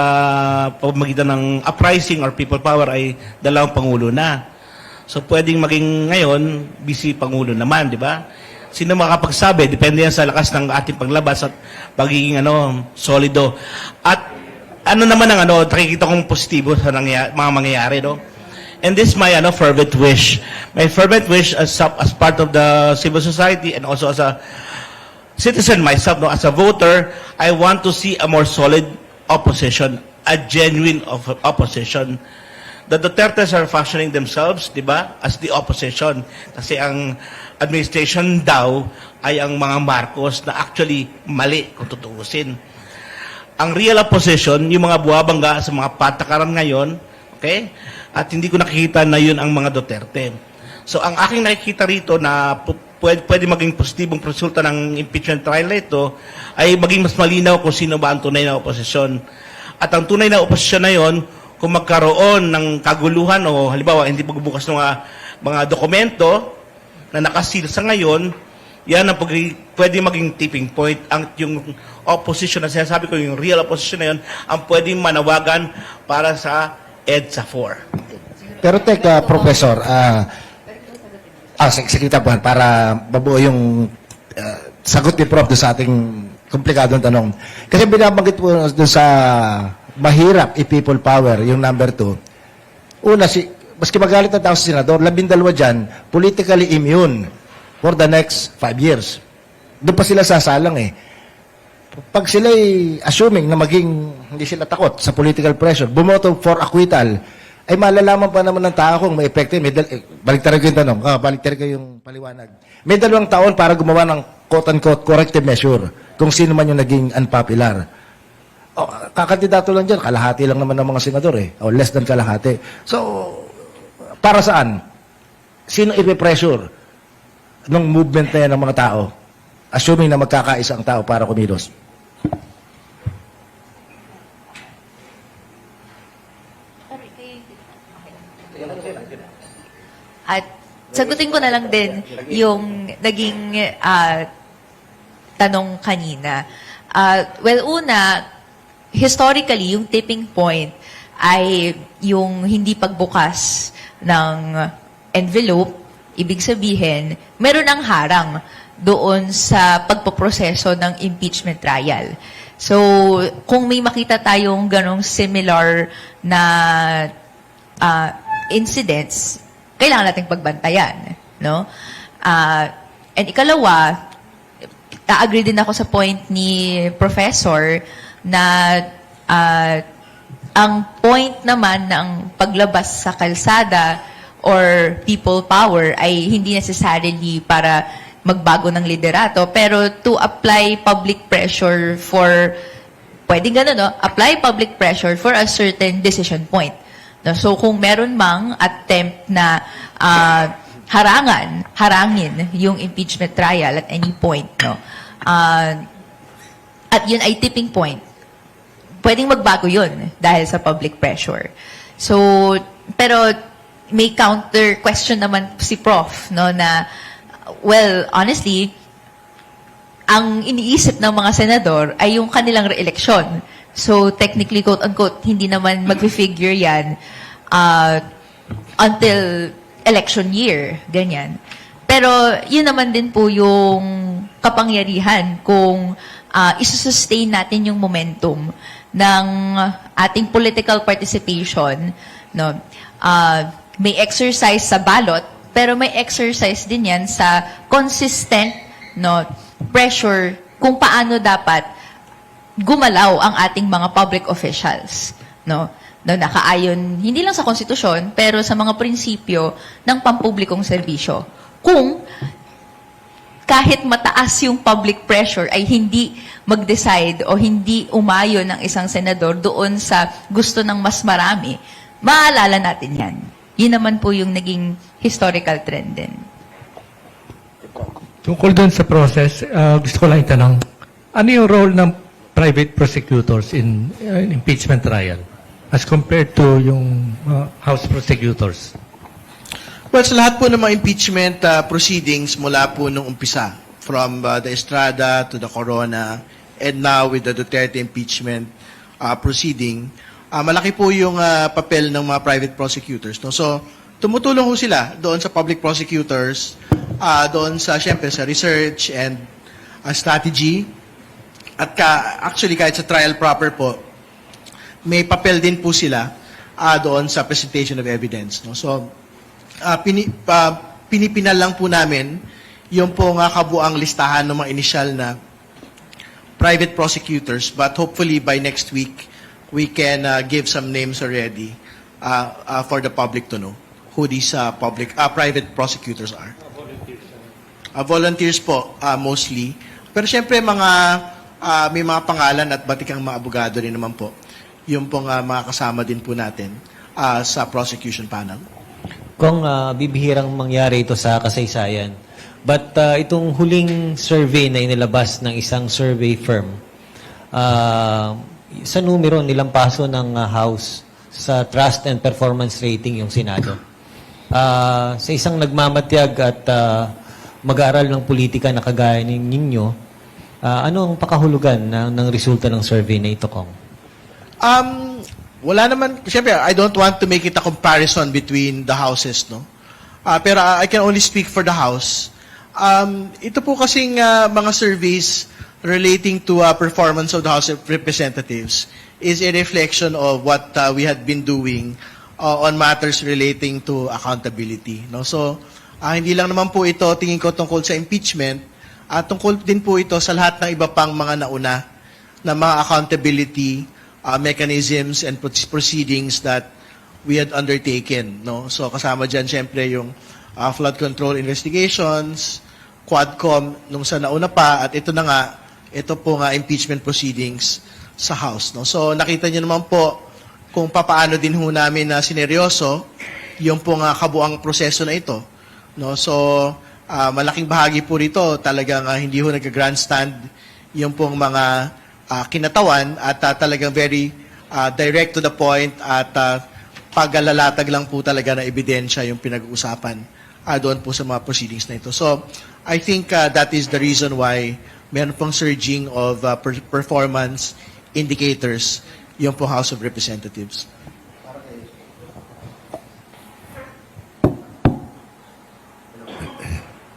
pamamagitan ng uprising or people power ay 2 pangulo na. So, pwedeng maging ngayon, busy pangulo naman, di ba? Sino makapagsabi? Depende yan sa lakas ng ating paglabas at pagiging solido. At ano naman ang nakikita kong positibo sa mga mangyayari, no? And this is my fervent wish. My fervent wish as part of the civil society and also as a citizen myself, no, as a voter, I want to see a more solid opposition, a genuine opposition. The Dutertes are fashioning themselves, di ba, as the opposition. Kasi ang administration daw ay ang mga Marcos na actually mali kung tutuusin. Ang real opposition, yung mga buwabangga sa mga patakaran ngayon, okay? At hindi ko nakikita na yun ang mga Duterte. So, ang aking nakikita rito na pwede maging positibong resulta ng impeachment trial na ito ay maging mas malinaw kung sino ba ang tunay na oposisyon. At ang tunay na oposisyon na yun, kung magkaroon ng kaguluhan o halimbawa hindi pagbubukas ng mga dokumento na nakasil sa ngayon, yan ang pwede maging tipping point. Yung opposition na sinasabi ko, yung real opposition na yun, ang pwedeng manawagan para sa EDSA 4. Pero teka, Professor, sige tapuan, para mabuo yung sagot ni Prof. sa ating komplikadong tanong. Kasi binabanggit po doon sa mahirap i-people power, yung number 2. Una, maski magalit na tao sa senador, 12 dyan, politically immune for the next 5 years. Doon pa sila sasalang eh. Pag sila'y assuming na hindi sila takot sa political pressure, bumoto for acquittal, ay malalaman pa naman ng tao kung may epekto. Baliktarin ko yung tanong. Baliktarin ko yung paliwanag. May 2 taon para gumawa ng quote-unquote corrective measure kung sino man yung naging unpopular. Kakandidato lang dyan, kalahati lang naman ng mga senador eh. O less than kalahati. So, para saan? Sino ipipressure ng movement na yan ng mga tao? Assuming na magkakaisa ang tao para kumilos. At sagutin ko na lang din yung naging tanong kanina. Well, una, historically, yung tipping point ay yung hindi pagbukas ng envelope. Ibig sabihin, meron ng harang doon sa pagpoproseso ng impeachment trial. So, kung may makita tayong ganong similar na incidents, kailangan nating pagbantayan, no? And ikalawa, agree din ako sa point ni Professor na ang point naman ng paglabas sa kalsada or people power ay hindi necessarily para magbago ng liderato, pero to apply public pressure for, pwedeng gano'n, no? Apply public pressure for a certain decision point. No? So, kung meron mang attempt na harangin yung impeachment trial at any point, no? At yun ay tipping point, pwedeng magbago yun dahil sa public pressure. So, pero may counter question naman si Prof, no, na, well, honestly, ang iniisip ng mga senador ay yung kanilang re-election. So, technically, quote-unquote, hindi naman mag-figure yan until election year, ganyan. Pero, yun naman din po yung kapangyarihan kung isusustain natin yung momentum ng ating political participation, no? May exercise sa ballot, pero may exercise din yan sa consistent, no, pressure kung paano dapat gumalaw ang ating mga public officials, no? No, nakaayon hindi lang sa konstitusyon pero sa mga prinsipyo ng pampublikong serbisyo. Kung kahit mataas yung public pressure ay hindi mag-decide o hindi umayon ng isang senador doon sa gusto ng mas marami, maalala natin yan. Yun naman po yung naging historical trend din. Tungkol doon sa process, gusto ko lang itanong, ano yung role ng private prosecutors in impeachment trial as compared to yung House prosecutors? Well, sa lahat po ng mga impeachment proceedings mula po nung umpisa, from the Estrada to the Corona, and now with the Duterte impeachment proceeding, malaki po yung papel ng mga private prosecutors. No? So, tumutulong ho sila doon sa public prosecutors, doon sa, syempre, sa research and strategy. At actually, kahit sa trial proper po, may papel din po sila doon sa presentation of evidence. No? So, pinipinal lang po namin yung po nga kabuang listahan ng mga initial na private prosecutors, but hopefully by next week, we can give some names already for the public to know who these private prosecutors are. Volunteers po, mostly. Pero syempre, may mga pangalan at batikang mga abogado rin naman po. Yung pong mga kasama din po natin sa prosecution panel. Kung bibihirang mangyari ito sa kasaysayan, but itong huling survey na inilabas ng isang survey firm, sa numero nilampaso ng House sa trust and performance rating yung Senado. Sa isang nagmamatyag at mag-aaral ng politika na kagaya ninyo, ano ang pakahulugan ng resulta ng survey na ito, Kong? Wala naman, siyempre, I don't want to make it a comparison between the houses, no? Pero I can only speak for the House. Ito po kasing mga surveys relating to performance of the House of Representatives is a reflection of what we had been doing on matters relating to accountability, no? So, hindi lang naman po ito tingin ko tungkol sa impeachment, tungkol din po ito sa lahat ng iba pang mga nauna na mga accountability mechanisms and proceedings that we had undertaken, no? So kasama diyan syempre yung flood control investigations, Quadcom nung sa nauna pa, at ito na nga, ito po nga impeachment proceedings sa House, no? So nakita niyo naman po kung papaano din ho namin na sineryoso yung po nga kabuang proseso na ito, no? So malaking bahagi po rito talagang hindi ho nag-grandstand yung pong mga kinatawan at talagang very direct to the point at paggalalatag lang po talaga na ebidensya yung pinag-uusapan doon po sa mga proceedings na ito. So, I think that is the reason why meron pong surging of performance indicators yung po House of Representatives.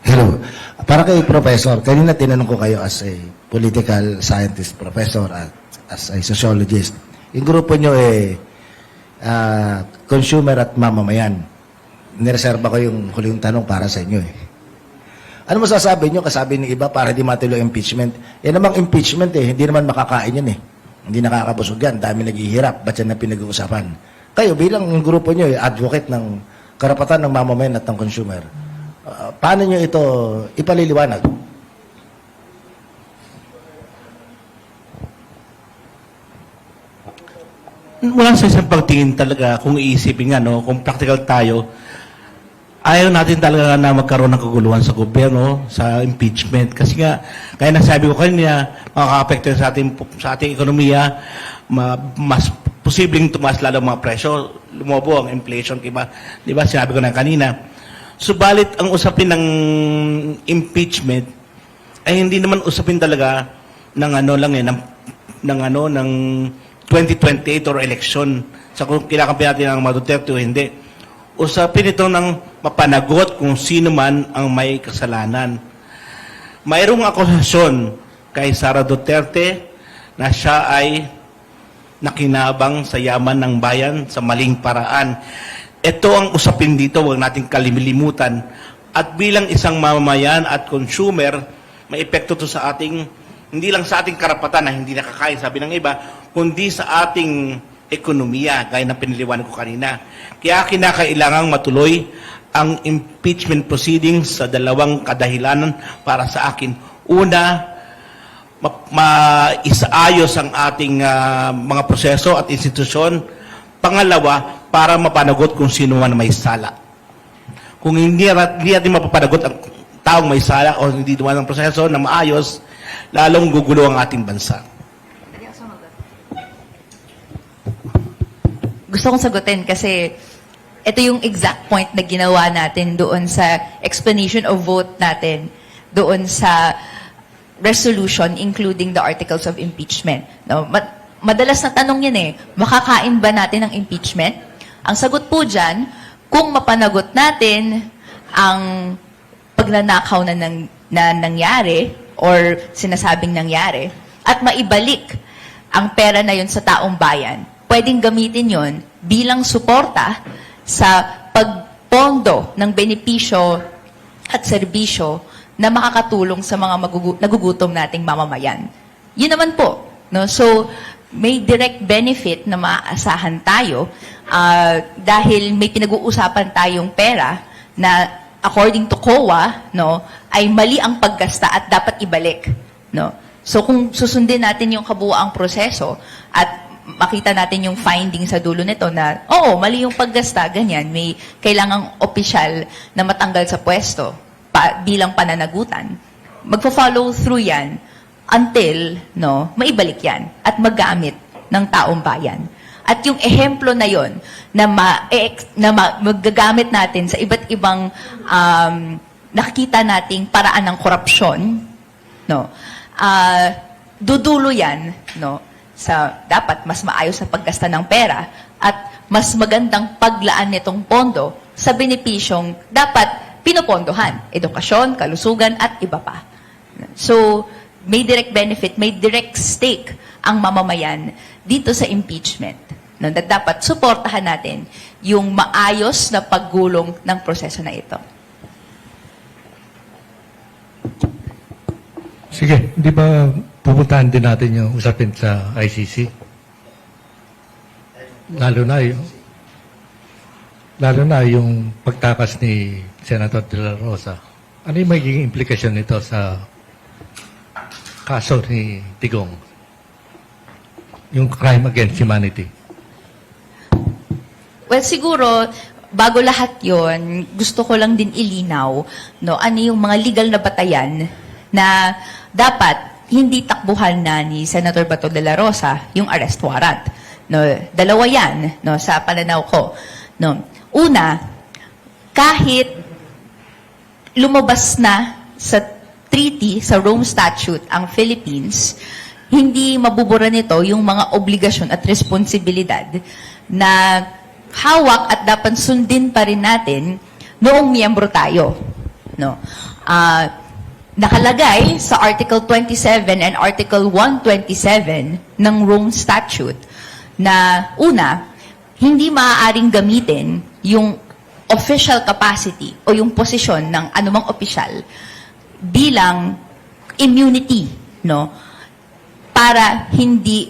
Hello. Para kay Professor, kanina tinanong ko kayo as a political scientist professor at as a sociologist. Yung grupo nyo consumer at mamamayan. Nireserba ko yung huling tanong para sa inyo Ano masasabi nyo, kasabi ng iba, para di matuloy impeachment? Yan namang impeachment hindi naman makakain yan Hindi nakakabusog yan, dami naghihirap, ba't yan na pinag-uusapan? Kayo bilang grupo nyo, advocate ng karapatan ng mamamayan at ng consumer, paano nyo ito ipaliliwanag? Wala sa isang pagtingin talaga, kung iisipin nga, no, kung practical tayo, ayaw natin talaga na magkaroon ng kaguluhan sa gobyerno, sa impeachment. Kasi nga, kaya nasabi ko kanina, makaka-apekto sa ating ekonomiya, mas posibleng tumaas lalo ang mga presyo, lumobo ang inflation, diba? Diba, sinabi ko na kanina. Subalit, ang usapin ng impeachment, ay hindi naman usapin talaga ng ng 2028 or election sa kung kinakampi natin ng mga Duterte o hindi. Usapin ito ng mapanagot kung sino man ang may kasalanan. Mayroong akusasyon kay Sara Duterte na siya ay nakinabang sa yaman ng bayan sa maling paraan. Ito ang usapin dito, huwag natin kalimilimutan. At bilang isang mamamayan at consumer, may epekto to sa ating hindi lang sa ating karapatan na hindi nakakain, sabi ng iba, kundi sa ating ekonomiya, gaya ng piniliwanag ko kanina. Kaya kinakailangang matuloy ang impeachment proceedings sa dalawang kadahilanan para sa akin. Una, maisaayos ang ating mga proseso at institusyon. Pangalawa, para mapanagot kung sino man may sala. Kung hindi natin mapapanagot ang taong may sala o hindi dumaan ang proseso na maayos, lalong gugulo ang ating bansa. Gusto kong sagutin kasi ito yung exact point na ginawa natin doon sa explanation of vote natin, doon sa resolution including the articles of impeachment. No, madalas na tanong yan makakain ba natin ng impeachment? Ang sagot po dyan, kung mapanagot natin ang pagnanakaw na nangyari or sinasabing nangyari at maibalik ang pera na yun sa taong bayan, pwedeng gamitin yon bilang suporta sa pagpondo ng benepisyo at serbisyo na makakatulong sa mga nagugutom nating mamamayan. Yun naman po. No? So, may direct benefit na maaasahan tayo dahil may pinag-uusapan tayong pera na according to COA, no, ay mali ang paggasta at dapat ibalik. No? So, kung susundin natin yung kabuuang proseso at makita natin yung finding sa dulo nito na, oo, mali yung paggasta, ganyan, may kailangang opisyal na matanggal sa pwesto bilang pananagutan. Magpo-follow through yan until, no, maibalik yan at maggamit ng taong bayan. At yung ehemplo na yon na magagamit natin sa iba't ibang nakikita nating paraan ng korupsyon, no, dudulo yan, no, sa dapat mas maayos na paggasta ng pera at mas magandang paglaan nitong pondo sa benepisyong dapat pinopondohan, edukasyon, kalusugan, at iba pa. So, may direct benefit, may direct stake ang mamamayan dito sa impeachment. No, na dapat suportahan natin yung maayos na paggulong ng proseso na ito. Sige, di ba pupuntahan din natin yung usapin sa ICC? Lalo na yung pagtakas ni Senator De La Rosa. Ano yung magiging implikasyon nito sa kaso ni Tigong? Yung crime against humanity. Well, siguro, bago lahat yon, gusto ko lang din ilinaw, no, ano yung mga legal na batayan na dapat hindi takbuhan na ni Senator Bato de la Rosa yung arrest warrant. No, dalawa yan, no, sa pananaw ko. No. Una, kahit lumabas na sa treaty, sa Rome Statute, ang Philippines, hindi mabubura nito yung mga obligasyon at responsibilidad na hawak at dapat sundin pa rin natin noong miyembro tayo. No? nakalagay sa Article 27 and Article 127 ng Rome Statute na una, hindi maaaring gamitin yung official capacity o yung posisyon ng anumang opisyal bilang immunity, no? Para hindi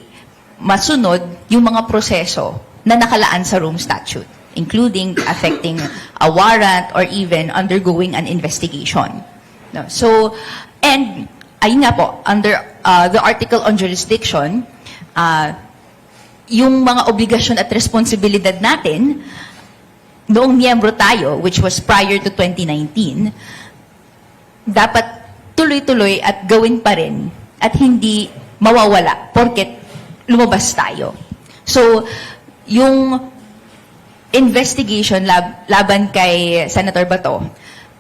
masunod yung mga proseso na nakalaan sa Rome Statute, including affecting a warrant or even undergoing an investigation. No? So, and ayun nga po, under the article on jurisdiction, yung mga obligasyon at responsibilidad natin noong miyembro tayo, which was prior to 2019, dapat tuloy-tuloy at gawin pa rin at hindi mawawala porket lumabas tayo. So, yung investigation laban kay Senator Bato,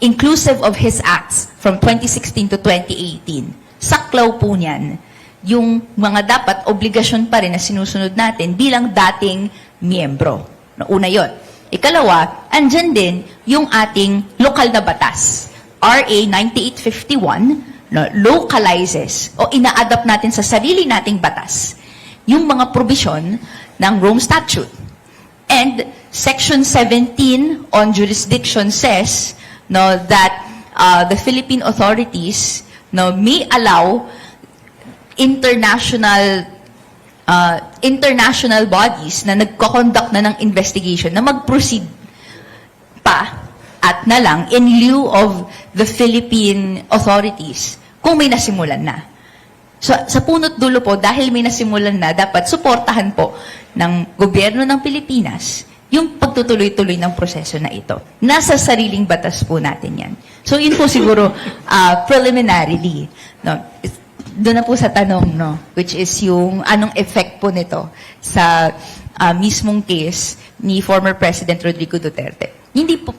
inclusive of his acts from 2016 to 2018, saklaw po niyan yung mga dapat obligasyon pa rin na sinusunod natin bilang dating miyembro. Una yon. Ikalawa, andyan din yung ating lokal na batas. RA 9851 localizes o ina-adapt natin sa sarili nating batas yung mga probisyon ng Rome Statute. And Section 17 on jurisdiction says that the Philippine authorities may allow international bodies na nagko-conduct na ng investigation na mag-proceed pa at na lang in lieu of the Philippine authorities kung may nasimulan na. So, sa punot dulo po, dahil may nasimulan na, dapat suportahan po ng gobyerno ng Pilipinas yung pagtutuloy-tuloy ng proseso na ito. Nasa sariling batas po natin yan. So, yun po siguro preliminarily. No? Doon na po sa tanong, no? Which is yung anong effect po nito sa mismong case ni former President Rodrigo Duterte. Hindi po,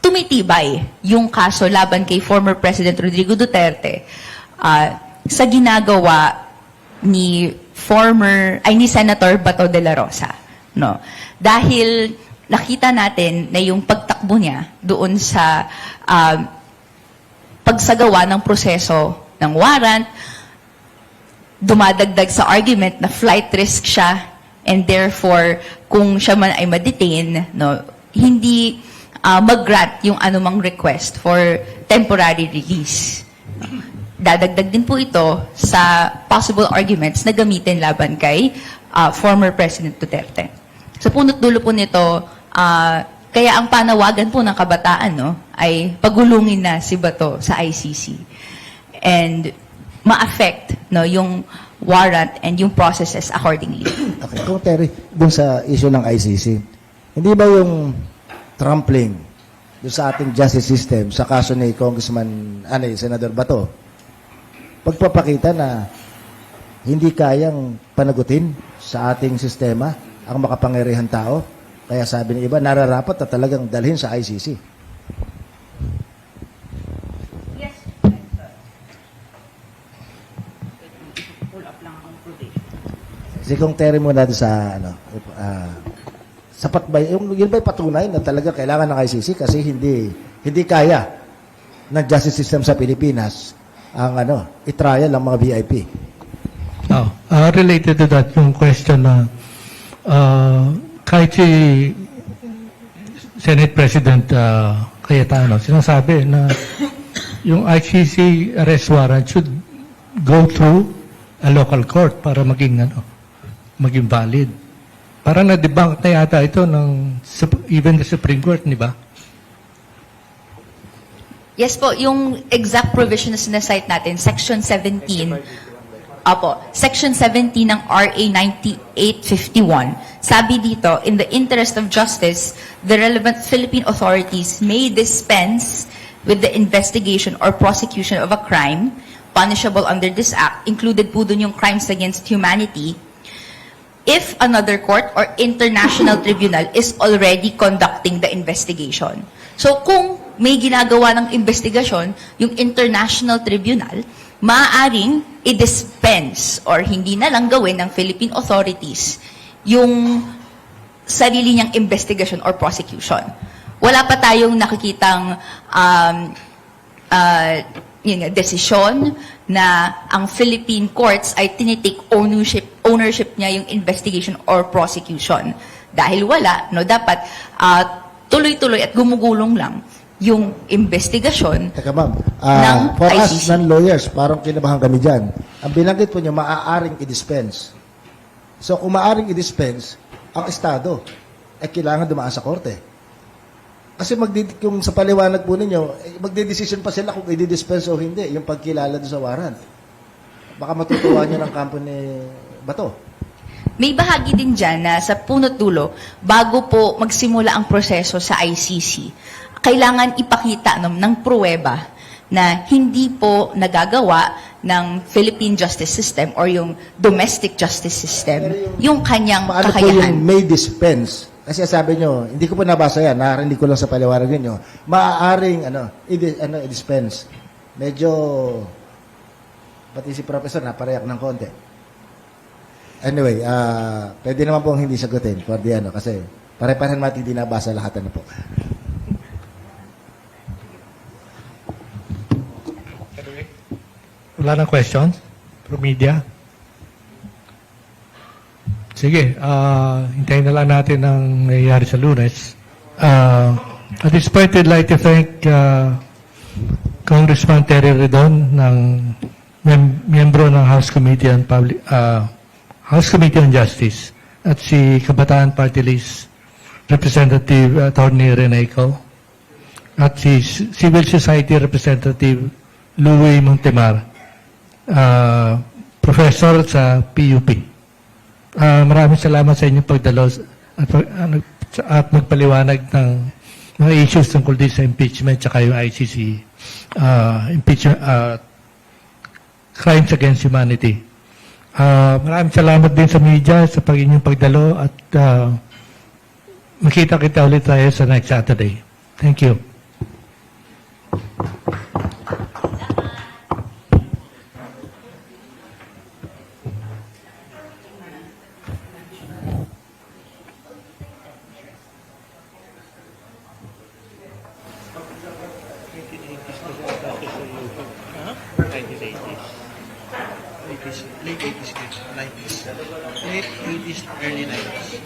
tumitibay yung kaso laban kay former President Rodrigo Duterte sa ginagawa ni Senator Bato de la Rosa, no? Dahil nakita natin na yung pagtakbo niya doon sa pagsagawa ng proseso ng warrant, dumadagdag sa argument na flight risk siya and therefore kung siya man ay ma-detain, no, hindi mag-grant yung anumang request for temporary release. Dadagdag din po ito sa possible arguments na gamitin laban kay former President Duterte. Sa punot dulo po nito, kaya ang panawagan po ng kabataan, no, ay pagulungin na si Bato sa ICC. And ma-affect, no, yung warrant and yung processes accordingly. Okay, kung Terry, dun sa issue ng ICC, hindi ba yung trampling dun sa ating justice system sa kaso ni Congressman, Senador Bato, pagpapakita na hindi kayang panagutin sa ating sistema ang makapangyarihang tao, kaya sabi ng iba, nararapat na talagang dalhin sa ICC. Kasi kung Terry muna sa sapat ba yun ba patunay na talaga kailangan ng ICC kasi hindi kaya ng justice system sa Pilipinas ang i-trial ang mga VIP. Related to that, yung question na kahit si Senate President Cayetano, sinasabi na yung ICC arrest warrant should go through a local court para maging valid. Parang na-debunk na yata ito ng even the Supreme Court, di ba? Yes po, yung exact provision na sinasite natin, Section 17, Section 17 ng RA 9851, sabi dito, in the interest of justice, the relevant Philippine authorities may dispense with the investigation or prosecution of a crime punishable under this act, included po dun yung crimes against humanity, if another court or international tribunal is already conducting the investigation. So kung may ginagawa ng investigasyon, yung international tribunal, maaaring i-dispense or hindi na lang gawin ng Philippine authorities yung sarili niyang investigation or prosecution. Wala pa tayong nakikitang yun nga, desisyon na ang Philippine courts ay tinitake ownership niya yung investigation or prosecution. Dahil wala, no, dapat tuloy-tuloy at gumugulong lang yung investigasyon Teka ma'am, ng for us ICC. non-lawyers, parang kinabahan kami dyan. Ang binanggit po niyo, maaaring i-dispense. So kung maaaring i-dispense, ang Estado ay kailangan dumaan sa korte. Kasi kung sa paliwanag po ninyo, magde-decision pa sila kung i-dispense o hindi, yung pagkilala doon sa warrant. Baka matutuwa niyo ng kampo ni Bato. May bahagi din dyan na sa punot dulo, bago po magsimula ang proseso sa ICC, kailangan ipakita ng pruweba na hindi po nagagawa ng Philippine justice system or yung domestic justice system yung kanyang Paano po kakayahan. yung may dispense? Kasi sabi nyo, hindi ko po nabasa yan, narinig ko lang sa paliwanag ninyo, maaaring i-dispense. Medyo, pati si Professor napareyak ng konti. Anyway, pwede naman pong hindi sagutin for the kasi pare-parehan natin hindi nabasa lahat po. Wala nang questions from media? Sige, hintayin na lang natin ang nangyayari sa Lunes. At this point, I'd like to thank Congressman Terry Redon, ng miyembro ng House Committee on Justice, at si Kabataan Party List Representative Attorney Reneco, at si Civil Society Representative Louie Montemar, Professor sa PUP. Maraming salamat sa inyong pagdalo at magpaliwanag ng mga issues tungkol din sa impeachment at yung ICC impeachment, crimes against humanity. Maraming salamat din sa media sa inyong pagdalo at makita-kita ulit tayo sa next Saturday. Thank you. Late 80s, 90s. Late 80s, early 90s.